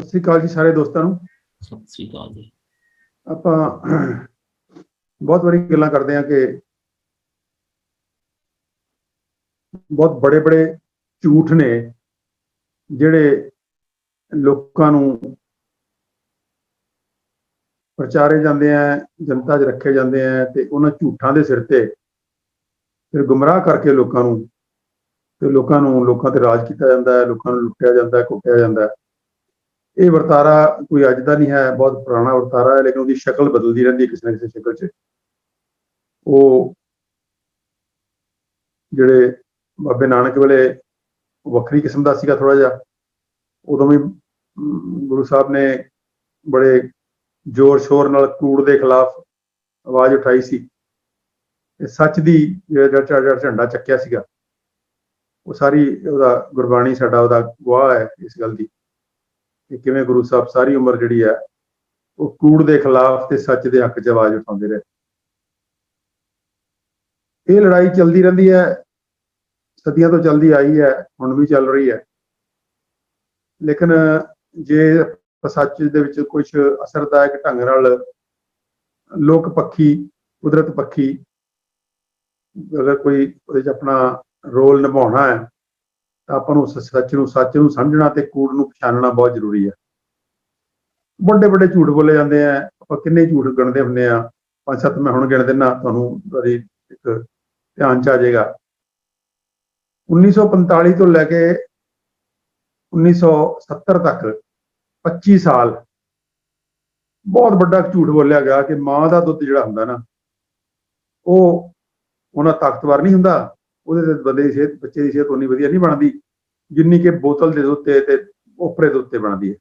ਸਤਿ ਸ੍ਰੀ ਅਕਾਲ ਜੀ ਸਾਰੇ ਦੋਸਤਾਂ ਨੂੰ। ਸਤਿ ਸ੍ਰੀ ਅਕਾਲ ਜੀ। ਆਪਾਂ ਬਹੁਤ ਵਾਰੀ ਗੱਲਾਂ ਕਰਦੇ ਹਾਂ ਕਿ ਬਹੁਤ ਬੜੇ ਬੜੇ ਝੂਠ ਨੇ ਜਿਹੜੇ ਲੋਕਾਂ ਨੂੰ ਪ੍ਰਚਾਰੇ ਜਾਂਦੇ ਆ, ਜਨਤਾ 'ਚ ਰੱਖੇ ਜਾਂਦੇ ਆ ਤੇ ਉਹਨਾਂ ਝੂਠਾਂ ਦੇ ਸਿਰ ਤੇ ਫਿਰ ਗੁੰਮਰਾਹ ਕਰਕੇ ਲੋਕਾਂ ਤੇ ਰਾਜ ਕੀਤਾ ਜਾਂਦਾ ਹੈ, ਲੋਕਾਂ ਨੂੰ ਲੁੱਟਿਆ ਜਾਂਦਾ ਹੈ, ਕੁੱਟਿਆ ਜਾਂਦਾ ਹੈ। ਇਹ ਵਰਤਾਰਾ ਕੋਈ ਅੱਜ ਦਾ ਨਹੀਂ ਹੈ, ਬਹੁਤ ਪੁਰਾਣਾ ਵਰਤਾਰਾ ਹੈ, ਲੇਕਿਨ ਉਹਦੀ ਸ਼ਕਲ ਬਦਲਦੀ ਰਹਿੰਦੀ ਹੈ ਕਿਸੇ ਨਾ ਕਿਸੇ ਸ਼ਕਲ 'ਚ। ਉਹ ਜਿਹੜੇ ਬਾਬੇ ਨਾਨਕ ਵੇਲੇ ਵੱਖਰੀ ਕਿਸਮ ਦਾ ਸੀਗਾ ਥੋੜਾ ਜਿਹਾ, ਉਦੋਂ ਵੀ ਗੁਰੂ ਸਾਹਿਬ ਨੇ ਬੜੇ ਜ਼ੋਰ ਸ਼ੋਰ ਨਾਲ ਕੂੜ ਦੇ ਖਿਲਾਫ ਆਵਾਜ਼ ਉਠਾਈ ਸੀ ਤੇ ਸੱਚ ਦੀ ਜਿਹੜਾ ਝੰਡਾ ਚੱਕਿਆ ਸੀਗਾ, ਉਹ ਸਾਰੀ ਉਹਦਾ ਗੁਰਬਾਣੀ ਸਾਡਾ ਉਹਦਾ ਗਵਾਹ ਹੈ ਇਸ ਗੱਲ ਦੀ ਕਿ ਕਿਵੇਂ ਗੁਰੂ ਸਾਹਿਬ ਸਾਰੀ ਉਮਰ ਜਿਹੜੀ ਹੈ ਉਹ ਕੂੜ ਦੇ ਖਿਲਾਫ ਤੇ ਸੱਚ ਦੇ ਹੱਕ 'ਚ ਆਵਾਜ਼ ਉਠਾਉਂਦੇ ਰਹੇ। ਇਹ ਲੜਾਈ ਚੱਲਦੀ ਰਹਿੰਦੀ ਹੈ, ਸਦੀਆਂ ਤੋਂ ਚੱਲਦੀ ਆਈ ਹੈ, ਹੁਣ ਵੀ ਚੱਲ ਰਹੀ ਹੈ। ਲੇਕਿਨ ਜੇ ਸੱਚ ਦੇ ਵਿੱਚ ਕੁਝ ਅਸਰਦਾਇਕ ਢੰਗ ਨਾਲ ਲੋਕ ਪੱਖੀ, ਕੁਦਰਤ ਪੱਖੀ ਅਗਰ ਕੋਈ ਉਹਦੇ 'ਚ ਆਪਣਾ ਰੋਲ ਨਿਭਾਉਣਾ ਹੈ ਤਾਂ ਆਪਾਂ ਨੂੰ ਸੱਚ ਨੂੰ ਸਮਝਣਾ ਤੇ ਕੂੜ ਨੂੰ ਪਛਾਣਨਾ ਬਹੁਤ ਜ਼ਰੂਰੀ ਹੈ। ਵੱਡੇ ਵੱਡੇ ਝੂਠ ਬੋਲੇ ਜਾਂਦੇ ਆ, ਆਪਾਂ ਕਿੰਨੇ ਝੂਠ ਗਿਣਦੇ ਹੁੰਦੇ ਆ, 5-7 ਮੈਂ ਹੁਣ ਗਿਣ ਦਿੰਦਾ, ਤੁਹਾਨੂੰ ਇੱਕ ਧਿਆਨ 'ਚ ਆ ਜਾਏਗਾ। 1945 ਤੋਂ ਲੈ ਕੇ 1970 ਤੱਕ 25 ਸਾਲ ਬਹੁਤ ਵੱਡਾ ਝੂਠ ਬੋਲਿਆ ਗਿਆ ਕਿ ਮਾਂ ਦਾ ਦੁੱਧ ਜਿਹੜਾ ਹੁੰਦਾ ਨਾ ਉਹ ਉਹਨਾਂ ਤਾਕਤਵਰ ਨਹੀਂ ਹੁੰਦਾ, ਉਹਦੇ ਤੇ ਬੰਦੇ ਦੀ ਸਿਹਤ, ਬੱਚੇ ਦੀ ਸਿਹਤ ਉਨੀ ਵਧੀਆ ਨਹੀਂ ਬਣਦੀ ਜਿੰਨੀ ਕਿ ਬੋਤਲ ਦੇ ਦੁੱਧ ਤੇ ਉਪਰੇ ਦੁੱਧ ਤੇ ਬਣਦੀ ਹੈ।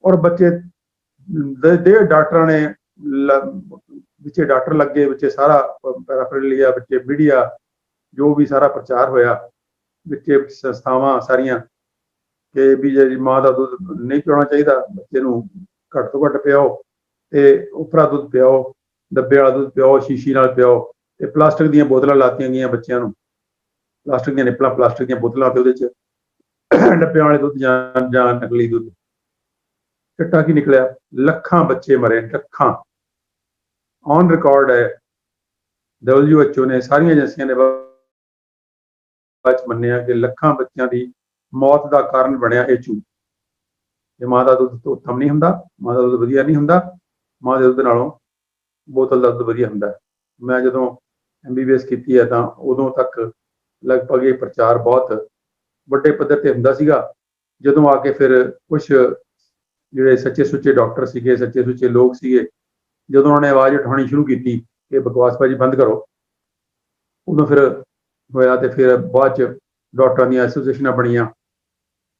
ਔਰ ਬੱਚੇ ਦੇ ਡਾਕਟਰਾਂ ਨੇ ਵਿੱਚੇ ਡਾਕਟਰ ਲੱਗੇ, ਵਿੱਚੇ ਸਾਰਾ ਪੈਰਾਫਰੇਲੀਆ, ਵਿੱਚੇ ਮੀਡੀਆ, ਜੋ ਵੀ ਸਾਰਾ ਪ੍ਰਚਾਰ ਹੋਇਆ, ਵਿੱਚੇ ਸੰਸਥਾਵਾਂ ਸਾਰੀਆਂ ਕਿ ਵੀ ਜੇ ਮਾਂ ਦਾ ਦੁੱਧ ਨਹੀਂ ਪਿਆਉਣਾ ਚਾਹੀਦਾ, ਬੱਚੇ ਨੂੰ ਘੱਟ ਤੋਂ ਘੱਟ ਪਿਆਓ ਤੇ ਉਪਰਾ ਦੁੱਧ ਪਿਆਓ, ਡੱਬੇ ਵਾਲਾ ਦੁੱਧ ਪਿਆਓ, ਸ਼ੀਸ਼ੀ ਨਾਲ ਪਿਆਓ। ਤੇ ਪਲਾਸਟਿਕ ਦੀਆਂ ਬੋਤਲਾਂ ਲਾਤੀਆਂ ਗਈਆਂ ਬੱਚਿਆਂ ਨੂੰ, ਪਲਾਸਟਿਕ ਦੀਆਂ ਨਿੱਪਲਾਂ, ਪਲਾਸਟਿਕ ਦੀਆਂ ਬੋਤਲਾਂ ਤੇ ਉਹਦੇ 'ਚ ਡੱਬਿਆਂ ਵਾਲੇ ਦੁੱਧ ਜਾਂ ਨਕਲੀ ਦੁੱਧ। ਚਿੱਟਾ ਕੀ ਨਿਕਲਿਆ? ਲੱਖਾਂ ਬੱਚੇ ਮਰੇ, ਲੱਖਾਂ। ਔਨ ਰਿਕਾਰਡ ਹੈ, WHO ਨੇ, ਸਾਰੀਆਂ ਏਜੰਸੀਆਂ ਨੇ ਮੰਨਿਆ ਕਿ ਲੱਖਾਂ ਬੱਚਿਆਂ ਦੀ ਮੌਤ ਦਾ ਕਾਰਨ ਬਣਿਆ ਇਹ ਝੂਠ। ਜੇ ਮਾਂ ਦਾ ਦੁੱਧ ਉੱਤਮ ਨਹੀਂ ਹੁੰਦਾ, ਮਾਂ ਦਾ ਦੁੱਧ ਵਧੀਆ ਨਹੀਂ ਹੁੰਦਾ, ਮਾਂ ਦੇ ਦੁੱਧ ਨਾਲੋਂ ਬੋਤਲ ਦਾ ਦੁੱਧ ਵਧੀਆ ਹੁੰਦਾ। ਮੈਂ ਜਦੋਂ MBBS ਕੀਤੀ ਹੈ ਤਾਂ ਉਦੋਂ ਤੱਕ ਲਗਭਗ ਇਹ ਪ੍ਰਚਾਰ ਬਹੁਤ ਵੱਡੇ ਪੱਧਰ ਤੇ ਹੁੰਦਾ ਸੀਗਾ। ਜਦੋਂ ਆ ਕੇ ਫਿਰ ਕੁਛ ਜਿਹੜੇ ਸੱਚੇ ਸੁੱਚੇ ਡਾਕਟਰ ਸੀਗੇ, ਸੱਚੇ ਸੁੱਚੇ ਲੋਕ ਸੀਗੇ, ਜਦੋਂ ਉਹਨਾਂ ਨੇ ਆਵਾਜ਼ ਉਠਾਉਣੀ ਸ਼ੁਰੂ ਕੀਤੀ ਕਿ ਬਕਵਾਸਬਾਜ਼ੀ ਬੰਦ ਕਰੋ, ਉਦੋਂ ਫਿਰ ਹੋਇਆ। ਤੇ ਫਿਰ ਬਾਅਦ 'ਚ ਡਾਕਟਰਾਂ ਦੀਆਂ ਐਸੋਸੀਏਸ਼ਨਾਂ ਬਣੀਆਂ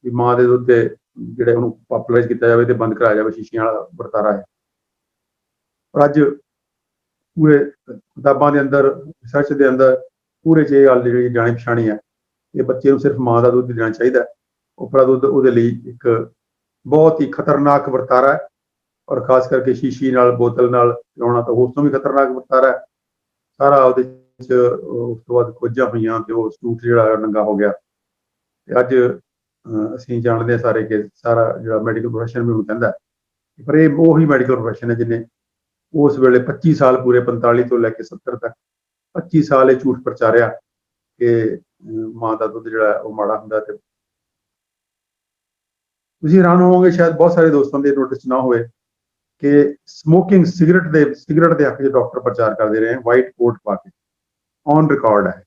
ਵੀ ਮਾਂ ਦੇ ਦੁੱਧ ਦੇ ਜਿਹੜੇ ਉਹਨੂੰ ਪਾਪੂਲਰਾਈਜ਼ ਕੀਤਾ ਜਾਵੇ ਤੇ ਬੰਦ ਕਰਾਇਆ ਜਾਵੇ, ਸ਼ੀਸ਼ੀਆਂ ਵਾਲਾ ਵਰਤਾਰਾ ਹੈ। ਪਰ ਅੱਜ ਪੂਰੇ ਕਿਤਾਬਾਂ ਦੇ ਅੰਦਰ, ਰਿਸਰਚ ਦੇ ਅੰਦਰ ਪੂਰੇ 'ਚ ਇਹ ਗੱਲ ਜਿਹੜੀ ਜਾਣੀ ਪਛਾਣੀ ਹੈ ਕਿ ਬੱਚੇ ਨੂੰ ਸਿਰਫ ਮਾਂ ਦਾ ਦੁੱਧ ਦੇਣਾ ਚਾਹੀਦਾ। ਉਪਰਾ ਦੁੱਧ ਉਹਦੇ ਲਈ ਇੱਕ ਬਹੁਤ ਹੀ ਖਤਰਨਾਕ ਵਰਤਾਰਾ ਹੈ, ਔਰ ਖਾਸ ਕਰਕੇ ਸ਼ੀਸ਼ੀ ਨਾਲ, ਬੋਤਲ ਨਾਲ ਪਿਲਾਉਣਾ ਤਾਂ ਉਸ ਤੋਂ ਵੀ ਖਤਰਨਾਕ ਵਰਤਾਰਾ ਹੈ। ਸਾਰਾ ਉਹਦੇ 'ਚ ਉਸ ਤੋਂ ਬਾਅਦ ਖੋਜਾਂ ਹੋਈਆਂ ਤੇ ਉਹ ਝੂਠ ਜਿਹੜਾ ਨੰਗਾ ਹੋ ਗਿਆ। ਤੇ ਅੱਜ ਅਸੀਂ ਜਾਣਦੇ ਹਾਂ ਸਾਰੇ ਕਿ ਸਾਰਾ ਜਿਹੜਾ ਮੈਡੀਕਲ ਪ੍ਰੋਫੈਸ਼ਨ ਵੀ ਉਹਨੂੰ ਕਹਿੰਦਾ, ਪਰ ਇਹ ਉਹੀ ਮੈਡੀਕਲ ਪ੍ਰੋਫੈਸ਼ਨ ਹੈ ਜਿਹਨੇ ਉਸ ਵੇਲੇ 25 ਸਾਲ ਪੂਰੇ, 45 ਤੋਂ ਲੈ ਕੇ 70 ਤੱਕ 25 ਸਾਲ ਇਹ ਝੂਠ ਪ੍ਰਚਾਰਿਆ ਕਿ ਮਾਂ ਦਾ ਦੁੱਧ ਜਿਹੜਾ ਉਹ ਮਾੜਾ ਹੁੰਦਾ। ਤੇ ਤੁਸੀਂ ਹੈਰਾਨ ਹੋਵੋਗੇ, ਸ਼ਾਇਦ ਬਹੁਤ ਸਾਰੇ ਦੋਸਤਾਂ ਦੇ ਨੋਟਿਸ ਨਾ ਹੋਵੇ ਕਿ ਸਮੋਕਿੰਗ, ਸਿਗਰਟ ਦੇ ਹੱਕ 'ਚ ਡਾਕਟਰ ਪ੍ਰਚਾਰ ਕਰਦੇ ਰਹੇ, ਵਾਈਟ ਕੋਟ ਪਾ ਕੇ। ਔਨ ਰਿਕਾਰਡ ਹੈ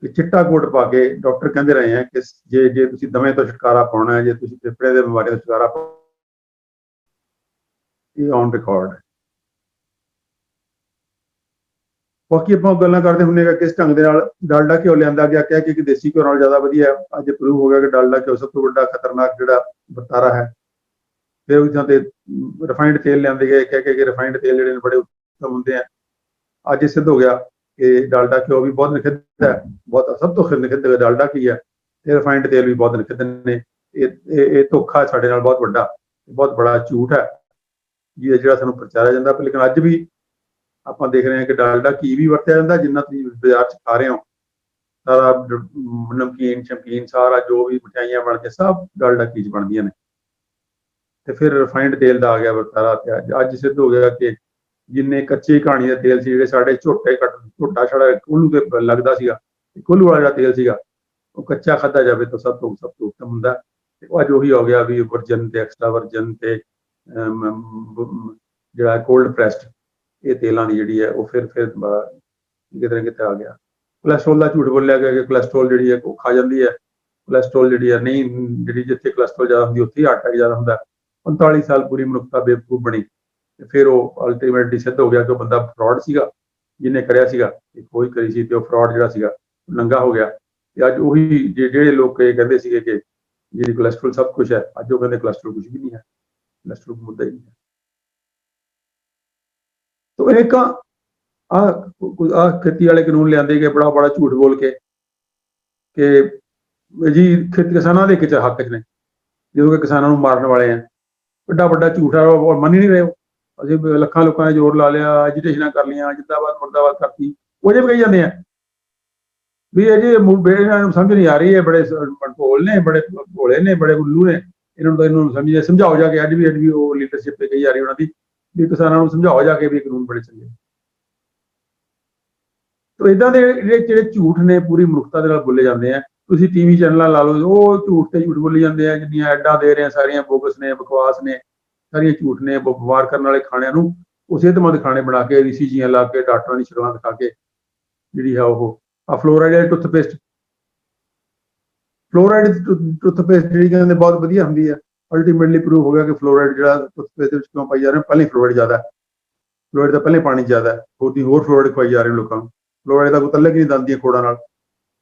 ਕਿ ਚਿੱਟਾ ਕੋਟ ਪਾ ਕੇ ਡਾਕਟਰ ਕਹਿੰਦੇ ਰਹੇ ਹੈ ਕਿ ਜੇ ਤੁਸੀਂ ਦਮੇ ਤੋਂ ਛੁਟਕਾਰਾ ਪਾਉਣਾ ਹੈ, ਜੇ ਤੁਸੀਂ ਫੇਫੜੇ ਦੇ ਬਿਮਾਰੀਆਂ ਤੋਂ ਛੁਟਕਾਰਾ ਪਾਉਣਾ, ਇਹ ਔਨ ਰਿਕਾਰਡ ਹੈ। ਬਾਕੀ ਆਪਾਂ ਗੱਲਾਂ ਕਰਦੇ ਹੁੰਦੇ ਹਾਂ ਕਿਸ ਢੰਗ ਦੇ ਨਾਲ ਡਾਲਡਾ ਘਿਓ ਲਿਆਂਦਾ ਗਿਆ, ਕਹਿ ਕੇ ਕਿ ਦੇਸੀ ਘਿਓ ਨਾਲ ਜ਼ਿਆਦਾ ਵਧੀਆ। ਅੱਜ ਪ੍ਰੂਵ ਹੋ ਗਿਆ ਕਿ ਡਾਲਡਾ ਘਿਓ ਸਭ ਤੋਂ ਵੱਡਾ ਖਤਰਨਾਕ ਜਿਹੜਾ ਵਰਤਾਰਾ ਹੈ। ਫਿਰ ਉਹਦੇ ਤੇ ਰਿਫਾਈਨਡ ਤੇਲ ਲਿਆਂਦੇ ਗਏ, ਕਹਿ ਕੇ ਕਿ ਰਿਫਾਈਨਡ ਤੇਲ ਜਿਹੜੇ ਨੇ ਬੜੇ ਉੱਤਮ ਹੁੰਦੇ ਆ। ਅੱਜ ਇਹ ਸਿੱਧ ਹੋ ਗਿਆ ਕਿ ਡਾਲਡਾ ਘਿਓ ਵੀ ਬਹੁਤ ਨਿਖਿੱਧ ਹੈ, ਸਭ ਤੋਂ ਨਿਖਿੱਧ ਡਾਲਡਾ ਕੀ ਹੈ, ਤੇ ਰਿਫਾਈਨਡ ਤੇਲ ਵੀ ਬਹੁਤ ਨਿਖਿੱਧ ਨੇ। ਇਹ ਧੋਖਾ ਸਾਡੇ ਨਾਲ ਬਹੁਤ ਵੱਡਾ, ਬਹੁਤ ਬੜਾ ਝੂਠ ਹੈ ਜੀ ਜਿਹੜਾ ਸਾਨੂੰ ਪ੍ਰਚਾਰਿਆ ਜਾਂਦਾ। ਲੇਕਿਨ ਅੱਜ ਵੀ ਆਪਾਂ ਦੇਖ ਰਹੇ ਹਾਂ ਕਿ ਡਾਲਡਾ ਘੀ ਵੀ ਵਰਤਿਆ ਜਾਂਦਾ। ਜਿੰਨਾ ਤੁਸੀਂ ਬਾਜ਼ਾਰ 'ਚ ਖਾ ਰਹੇ ਹੋ ਸਾਰਾ ਨਮਕੀਨ ਸ਼ਮਕੀਨ ਸਾਰਾ ਜੋ ਵੀ ਮਠਿਆਈਆਂ ਬਣਦੀਆਂ ਸਭ ਡਾਲਡਾ ਘੀ 'ਚ ਬਣਦੀਆਂ ਨੇ। ਤੇ ਫਿਰ ਰਿਫਾਈਨਡ ਤੇਲ ਦਾ ਆ ਗਿਆ ਵਰਤਾਰਾ ਤੇ ਅੱਜ ਸਿੱਧ ਹੋ ਗਿਆ ਕਿ ਜਿੰਨੇ ਕੱਚੀ ਕਹਾਣੀ ਦਾ ਤੇਲ ਸੀ ਜਿਹੜੇ ਸਾਡੇ ਝੋਟਾ ਛੜਾ ਕੋਹਲੂ ਤੇ ਲੱਗਦਾ ਸੀਗਾ, ਕੋਹਲੂ ਵਾਲਾ ਜਿਹੜਾ ਤੇਲ ਸੀਗਾ ਉਹ ਕੱਚਾ ਖਾਧਾ ਜਾਵੇ ਤਾਂ ਸਭ ਤੋਂ ਉੱਤਮ ਹੁੰਦਾ। ਤੇ ਅੱਜ ਉਹੀ ਹੋ ਗਿਆ ਵੀ ਵਰਜਨ ਤੇ ਐਕਸਟਰਾ ਵਰਜਨ ਤੇ ਜਿਹੜਾ ਕੋਲਡ ਪ੍ਰੈਸਡ ਇਹ ਤੇਲਾਂ ਦੀ ਜਿਹੜੀ ਹੈ ਉਹ ਫਿਰ ਕਿਤੇ ਨਾ ਕਿਤੇ ਆ ਗਿਆ। ਕੋਲੈਸਟਰੋਲ ਦਾ ਝੂਠ ਬੋਲਿਆ ਗਿਆ ਕਿ ਕੋਲੈਸਟਰੋਲ ਜਿਹੜੀ ਹੈ ਉਹ ਖਾ ਜਾਂਦੀ ਹੈ। ਕੋਲੈਸਟਰੋਲ ਜਿਹੜੀ ਹੈ ਨਹੀਂ, ਜਿਹੜੀ ਜਿੱਥੇ ਕੋਲੈਸਟਰੋਲ ਜ਼ਿਆਦਾ ਹੁੰਦੀ ਉੱਥੇ ਹਾਰਟ ਅਟੈਕ ਜ਼ਿਆਦਾ ਹੁੰਦਾ। 45 ਸਾਲ ਪੂਰੀ ਮਨੁੱਖਤਾ ਬੇਵਕੂਫ ਬਣੀ ਤੇ ਫਿਰ ਉਹ ਅਲਟੀਮੇਟਲੀ ਸਿੱਧ ਹੋ ਗਿਆ ਕਿ ਉਹ ਬੰਦਾ ਫਰਾਡ ਸੀਗਾ ਜਿਹਨੇ ਕਰਿਆ ਸੀਗਾ, ਖੋਜ ਕਰੀ ਸੀ ਤੇ ਉਹ ਫਰਾਡ ਜਿਹੜਾ ਸੀਗਾ ਨੰਗਾ ਹੋ ਗਿਆ। ਤੇ ਅੱਜ ਉਹੀ ਜਿਹੜੇ ਲੋਕ ਇਹ ਕਹਿੰਦੇ ਸੀਗੇ ਕਿ ਜਿਹੜੀ ਕੋਲੈਸਟਰੋਲ ਸਭ ਕੁਝ ਹੈ, ਅੱਜ ਉਹ ਕਹਿੰਦੇ ਕੋਲੈਸਟਰੋਲ ਕੁਝ ਵੀ ਨਹੀਂ ਹੈ, ਕੋਲੈਸਟਰੋਲ ਮੁੱਦਾ ਹੀ ਨਹੀਂ ਹੈ। तो एक खेती वाले कानून लिया गए बड़ा बड़ा झूठ बोल के कि जी किसानों के हक च ने जो कि किसानों मारन वाले हैं, बड़ा बड़ा झूठ है और मन ही नहीं रहे। असं लखा लोगों ने जोर ला लिया, एजुटेशन कर लिया, जिंदाबाद मुर्दाबाद करती, वो जे भी कही जाते हैं भी अजे समझ नहीं आ रही है। बड़े भोल ने, बड़े भोले ने, बड़े उल्लू ने, इन्होंने समझाओ जाके अज भी वो लीडरशिप पे कही जा रही उन्होंने भी किसानों को समझाओ जाके भी कानून बड़े चंगे। तो इदा के झूठ ने पूरी मनुखता के बोले जाते हैं। तुम टीवी चैनल ला लो, वो झूठ से झूठ बोली जाते हैं, जिन्नियां एडा दे रहे हैं सारिया बोगस ने, बकवास ने, सारिया झूठ ने, बमार करने वाले खाणियां नूं वो सेहतमंद खाने बना के ईसीजियां ला के डॉक्टरों की शक्लां दिखा के जी है वो फ्लोराइड टूथपेस्ट, फ्लोराइड टूथपेस्ट जी कहते बहुत वधिया होंगी है। अल्टीमेटली प्रूव हो गया कि फ्लोराइड जो टूथपेस्ट क्यों पाई जा रहे हैं, पहले फ्लोराइड ज्यादा है, फ्लोराइड तो पहले पानी ज्यादा है, होर फ्लोराइड खवाई जा रहे हैं लोगों को। फ्लोराइड का कोई तलक नहीं दांदियां खोड़ा नाल,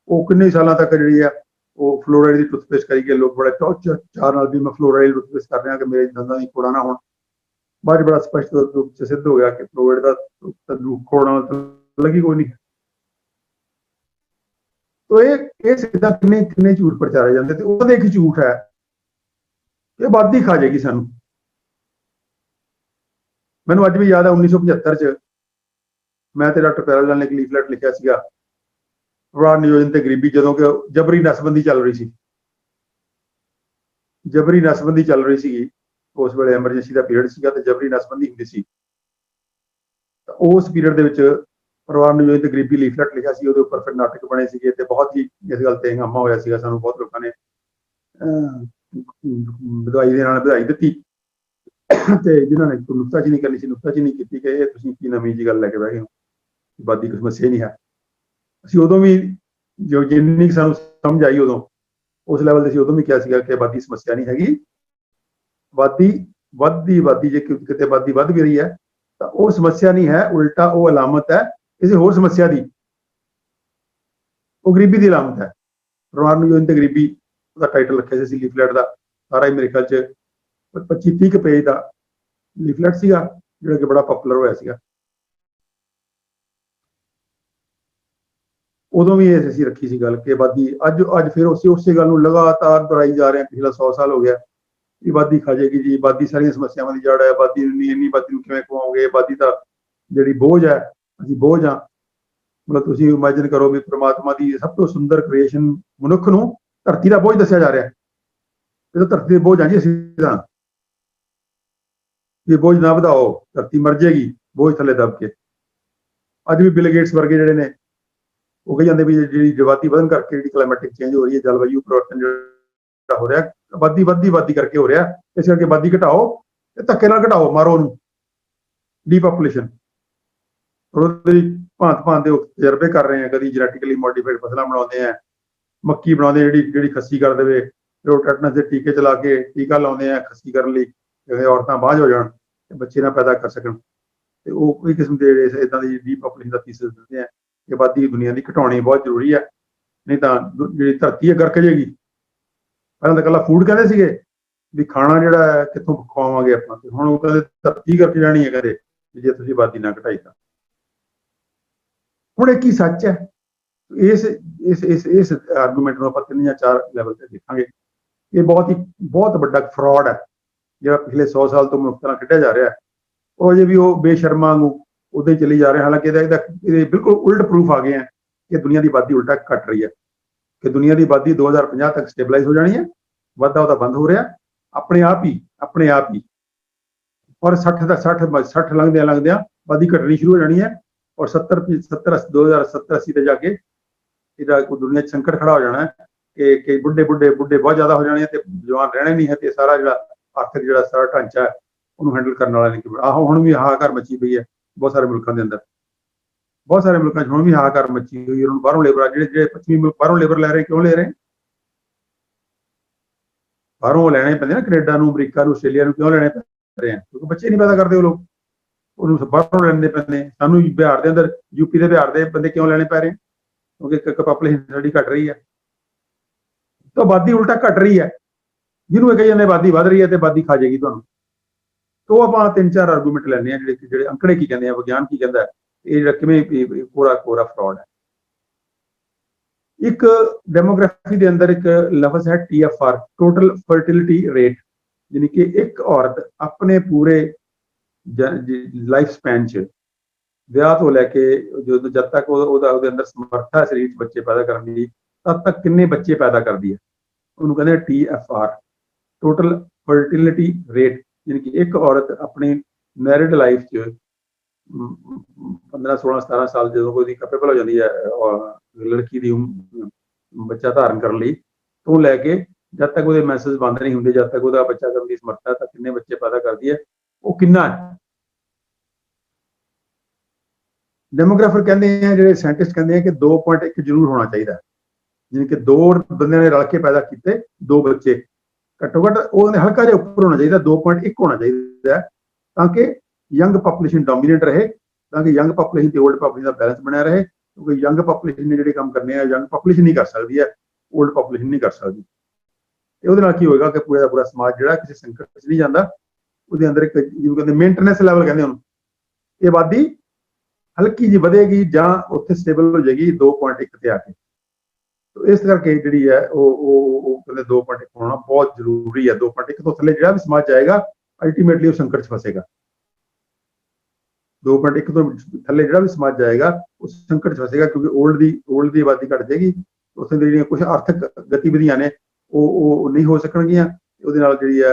वो किन्ने सालों तक जी है वो फ्लोराइड की टूथपेस्ट करी लोग बड़ा चार नाल भी मैं फ्लोराइड टूथपेस्ट कर रहा कि मेरे दंदां की खोड़ा ना हो। बाद बड़ा स्पष्ट रूप से सिद्ध हो गया कि फ्लोराइड का खोड़ा तलक ही कोई नहीं। तो ये सीधा किन्ने झूठ प्रचारे जाते थे। वो एक झूठ है कि आबादी खा जाएगी सानू। मैनू अज भी याद है 1975 च मैं ते डॉक्टर प्यारे लाल ने एक लीफलेट लिखा सीगा परिवार नियोजन ते गरीबी, जदों कि जबरी नसबंदी चल रही सी, जबरी नसबंदी चल रही सी, उस वेले एमरजेंसी का पीरियड सीगा ते जबरी नसबंदी हुंदी सी। उस पीरियड दे विच परिवार नियोजन ते गरीबी लीफलेट लिखा सी, उहदे उपर फिर नाटक बने सीगे ते बहुत ही इस गल ते हंगामा होया सीगा। सानू बहुत लोगों ने ਵਧਾਈ ਦੇ ਨਾਲ ਵਧਾਈ ਦਿੱਤੀ ਤੇ ਜਿਨ੍ਹਾਂ ਨੇ ਨੁਕਤਾਚੀਨੀ ਕਰਨੀ ਸੀ ਨੁਕਤਾਚੀਨੀ ਕੀਤੀ ਕਿ ਇਹ ਤੁਸੀਂ ਕੀ ਨਵੀਂ ਜੀ ਗੱਲ ਲੈ ਕੇ ਬਹਿ ਗਏ ਹੋ, ਆਬਾਦੀ ਕੋਈ ਸਮੱਸਿਆ ਨਹੀਂ ਹੈ। ਅਸੀਂ ਉਦੋਂ ਵੀ ਜੋ ਜਿੰਨੀ ਸਾਨੂੰ ਸਮਝ ਆਈ ਉਦੋਂ ਉਸ ਲੈਵਲ ਤੇ ਅਸੀਂ ਉਦੋਂ ਵੀ ਕਿਹਾ ਸੀਗਾ ਕਿ ਆਬਾਦੀ ਸਮੱਸਿਆ ਨਹੀਂ ਹੈਗੀ, ਆਬਾਦੀ ਵੱਧਦੀ ਜੇ ਕਿਤੇ ਆਬਾਦੀ ਵੱਧ ਵੀ ਰਹੀ ਹੈ ਤਾਂ ਉਹ ਸਮੱਸਿਆ ਨਹੀਂ ਹੈ, ਉਲਟਾ ਉਹ ਅਲਾਮਤ ਹੈ ਕਿਸੇ ਹੋਰ ਸਮੱਸਿਆ ਦੀ, ਉਹ ਗਰੀਬੀ ਦੀ ਅਲਾਮਤ ਹੈ। ਪਰਿਵਾਰ ਨਿਯੋਜਨ ਤੇ ਗਰੀਬੀ ਦਾ ਟਾਈਟਲ ਰੱਖਿਆ ਸੀ ਲੀਫਲੈਟ ਦਾ, ਸਾਰਾ ਹੀ ਮੇਰੇ ਖਿਆਲ ਚ 25-30 ਪੇਜ ਦਾ ਲੀਫਲੈਟ ਸੀਗਾ ਜਿਹੜਾ ਕਿ ਬੜਾ ਪਪੂਲਰ ਹੋਇਆ ਸੀਗਾ। ਉਦੋਂ ਵੀ ਇਹ ਅਸੀਂ ਰੱਖੀ ਸੀ ਗੱਲ ਕਿ ਆਬਾਦੀ ਅੱਜ ਫਿਰ ਉਸੇ ਗੱਲ ਨੂੰ ਲਗਾਤਾਰ ਦੁਹਰਾਈ ਜਾ ਰਹੇ ਹਾਂ। ਪਿਛਲਾ 100 ਸਾਲ ਹੋ ਗਿਆ, ਆਬਾਦੀ ਖਾ ਜਾਏਗੀ ਜੀ, ਆਬਾਦੀ ਸਾਰੀਆਂ ਸਮੱਸਿਆਵਾਂ ਦੀ ਜੜ ਹੈ, ਆਬਾਦੀ ਇੰਨੀ ਆਬਾਦੀ ਨੂੰ ਕਿਵੇਂ ਖਵਾਓਗੇ, ਆਬਾਦੀ ਦਾ ਜਿਹੜੀ ਬੋਝ ਹੈ ਅਸੀਂ ਬੋਝ ਹਾਂ। ਮਤਲਬ ਤੁਸੀਂ ਇਮੇਜਿਨ ਕਰੋ ਵੀ ਪ੍ਰਮਾਤਮਾ ਦੀ ਸਭ ਤੋਂ ਸੁੰਦਰ ਕ੍ਰੀਏਸ਼ਨ ਮਨੁੱਖ ਨੂੰ ਧਰਤੀ ਦਾ ਬੋਝ ਦੱਸਿਆ ਜਾ ਰਿਹਾ, ਇਹ ਤਾਂ ਧਰਤੀ ਦੇ ਬੋਝ ਆ ਜੀ। ਅਸੀਂ ਤਾਂ ਇਹ ਬੋਝ ਨਾ ਵਧਾਓ, ਧਰਤੀ ਮਰ ਜਾਏਗੀ ਬੋਝ ਥੱਲੇ ਦਬ ਕੇ। ਅੱਜ ਵੀ ਬਿਲ ਗੇਟਸ ਵਰਗੇ ਜਿਹੜੇ ਨੇ ਉਹ ਕਹੀ ਜਾਂਦੇ ਵੀ ਜਿਹੜੀ ਆਬਾਦੀ ਵਧਣ ਕਰਕੇ ਜਿਹੜੀ ਕਲਾਈਮੈਟਿਕ ਚੇਂਜ ਹੋ ਰਹੀ ਹੈ, ਜਲਵਾਯੂ ਪਰਿਵਰਤਨ ਜਿਹੜਾ ਹੋ ਰਿਹਾ ਆਬਾਦੀ ਕਰਕੇ ਹੋ ਰਿਹਾ, ਇਸ ਕਰਕੇ ਆਬਾਦੀ ਘਟਾਓ ਤੇ ਧੱਕੇ ਨਾਲ ਘਟਾਓ, ਮਾਰੋ ਉਹਨੂੰ, ਡੀਪਾਪੂਲੇਸ਼ਨ। ਉਹਦੇ ਭਾਂਤ ਦੇ ਤਜਰਬੇ ਕਰ ਰਹੇ ਆ, ਕਦੀ ਜੈਨੇਟਿਕਲੀ ਮੋਡੀਫਾਈਡ ਫਸਲਾਂ ਬਣਾਉਂਦੇ ਆ, ਮੱਕੀ ਬਣਾਉਂਦੇ ਜਿਹੜੀ ਖੱਸੀ ਕਰ ਦੇਵੇ, ਫਿਰ ਉਹ ਟੈਟਨਸ ਦੇ ਟੀਕੇ ਚਲਾ ਕੇ ਟੀਕਾ ਲਾਉਂਦੇ ਆ ਖੱਸੀ ਕਰਨ ਲਈ, ਔਰਤਾਂ ਬਾਝ ਹੋ ਜਾਣ ਤੇ ਬੱਚੇ ਨਾ ਪੈਦਾ ਕਰ ਸਕਣ। ਤੇ ਉਹ ਕੋਈ ਕਿਸਮ ਦੇ ਜਿਹੜੇ ਇਦਾਂ ਦੀ ਡੀਪਾਪੂਲੇਸ਼ਨ ਦਾ ਥੀਸਿਸ ਦਿੰਦੇ ਆ ਕਿ ਆਬਾਦੀ ਦੁਨੀਆ ਦੀ ਘਟਾਉਣੀ ਬਹੁਤ ਜ਼ਰੂਰੀ ਹੈ, ਨਹੀਂ ਤਾਂ ਜਿਹੜੀ ਧਰਤੀ ਹੈ ਗਰਕ ਜਾਏਗੀ। ਪਹਿਲਾਂ ਤਾਂ ਇਕੱਲਾ ਫੂਡ ਕਹਿੰਦੇ ਸੀਗੇ ਵੀ ਖਾਣਾ ਜਿਹੜਾ ਹੈ ਕਿੱਥੋਂ ਖਵਾਵਾਂਗੇ ਆਪਾਂ, ਤੇ ਹੁਣ ਉਹ ਕਹਿੰਦੇ ਧਰਤੀ ਗਰਕ ਜਾਣੀ ਹੈ ਕਹਿੰਦੇ ਜੇ ਤੁਸੀਂ ਆਬਾਦੀ ਨਾ ਘਟਾਈ ਤਾਂ। ਹੁਣ ਇਹ ਕੀ ਸੱਚ ਹੈ? ਇਸ ਆਰਗੂਮੈਂਟ ਨੂੰ ਆਪਾਂ 3 ਜਾਂ 4 ਲੈਵਲ ਤੇ ਦੇਖਾਂਗੇ। ਇਹ ਬਹੁਤ ਵੱਡਾ ਫਰਾਡ ਹੈ ਜਿਹੜਾ ਪਿਛਲੇ 100 ਸਾਲ ਤੋਂ ਮਨੁੱਖਤਾ ਨਾਲ ਖੇਡਿਆ ਜਾ ਰਿਹਾ ਹੈ। ਉਹ ਅਜੇ ਵੀ ਉਹ ਬੇਸ਼ਰਮਾਂ ਨੂੰ ਉਦਾਂ ਹੀ ਚਲੀ ਜਾ ਰਹੇ। ਹਾਲਾਂਕਿ ਇਹਦੇ ਬਿਲਕੁਲ ਉਲਟ ਪ੍ਰੂਫ ਆ ਗਏ ਹੈ ਕਿ ਦੁਨੀਆ ਦੀ ਆਬਾਦੀ ਉਲਟਾ ਘਟ ਰਹੀ ਹੈ। कि दुनिया की आबादी 2050 तक स्टेबलाइज हो जानी है, वाधा वधा बंद हो रहा अपने आप ही और 60 लंघद्या आबादी घटनी शुरू हो जानी है और 2070-80 ते जाके दुनिया संकट खड़ा हो जाना है कि बुढ़े बहुत ज्यादा हो जाने ते जवान रहने नहीं है ते सारा जो आर्थिक जो सारा ढांचा है उन्होंने हैंडल करने वाला नहीं। आहो हुण भी हाहाकार मची पई है बहुत सारे मुल्कों के अंदर, बहुत सारे मुल्कों हुण भी हाहाकार मची हुई है। बाहरों लेबर जो पश्चिमी मुल्क बाहरों लेबर लै रहे, क्यों ले रहे? बाहरों लैने पैंदे ना, कनेडा अमरीका आस्ट्रेलिया क्यों लैने पै रहे हैं? क्योंकि बच्चे नहीं पैदा करते वो लोग, उन्होंने बाहरों लैने पैंदे। सानू बिहार के अंदर यूपी के बिहार के बंदे क्यों लैने पै रहे हैं? क्योंकि पॉपूलेशन साडी घट रही है, तो आबादी उल्टा घट रही है। जिन्होंने कही जाते आबादी बढ़ रही है तो आबादी खा जाएगी तुहानू। तो आप 3-4 आर्गूमेंट लैने हैं जिहड़े अंकड़े की कहते हैं, विज्ञान की कहता है, ये किवें कोरा फ्रॉड है। एक डेमोग्राफी के अंदर एक लफ्ज है TFR, टोटल फर्टिलिटी रेट, यानी कि एक औरत अपने पूरे लाइफ स्पैन च विआह तो लैके जो जब तक ਉਹਦੇ अंदर समर्थ है शरीर बच्चे पैदा करने की, तब तक किन्ने बच्चे पैदा करती है, उन्होंने कहते हैं TFR, टोटल फर्टिलिटी रेट। यानी कि एक औरत अपनी मैरिड लाइफ च 15-16-17 साल जो कोई कैपेबल हो जाती है लड़की की बच्चा धारण करने ਲਈ, तो लैके जब तक वो मैसेज बंद नहीं होंगे, जब तक वो बच्चा करने की समर्था तक किन्ने बच्चे पैदा करती है, वो किन्ना है। डेमोग्राफर कहते हैं, जो साइंटिस्ट कहते हैं कि 2.1 जरूर होना चाहिए, यानी कि 2 बंदे ने रल के पैदा किए 2 बच्चे, घट्टो घट हल्का जिहा उपर होना चाहिए, 2.1 होना चाहिए, ताकि यंग पॉपूलेशन डोमीनेट रहे, ताकि यंग पॉपूलेशन ते ओल्ड पॉपूलेशन का बैलेंस बनया रहे। क्योंकि यंग पॉपूलेशन ने जो काम करने हैं यंग पॉपूलेशन नहीं कर सकती है, ओल्ड पॉपूलेशन नहीं कर सकती। ਉਹਦੇ ਨਾਲ ਕੀ ਹੋਏਗਾ कि पूरा का पूरा समाज ਜਿਹੜਾ ਕਿਸੇ संकट ਚ नहीं ਜਾਂਦਾ, ਉਹਦੇ अंदर एक ਜਿਵੇਂ ਕਹਿੰਦੇ ਮੇਨਟੇਨੈਂਸ ਲੈਵਲ ਕਹਿੰਦੇ ਉਹਨੂੰ, ਇਹ ਆਬਾਦੀ हल्की जी ਵਧੇਗੀ ਜਾਂ ਉੱਥੇ ਸਟੇਬਲ ਹੋ ਜਾਏਗੀ 2.1 ਤੇ ਆ ਕੇ। तो इस करके जी है वो कहते 2.1 होना बहुत जरूरी है। 2.1 तो थले जो भी समाज जाएगा अल्टीमेटली वो संकट च फसेगा। 2.1 तो थले जो भी समाज जाएगा उस संकट च फसेगा, क्योंकि ओल्ड की आबादी घट जाएगी, उसमें कुछ आर्थिक गतिविधियां ने वो नहीं हो सकणगियां, ਉਹਦੇ ਨਾਲ ਜਿਹੜੀ ਹੈ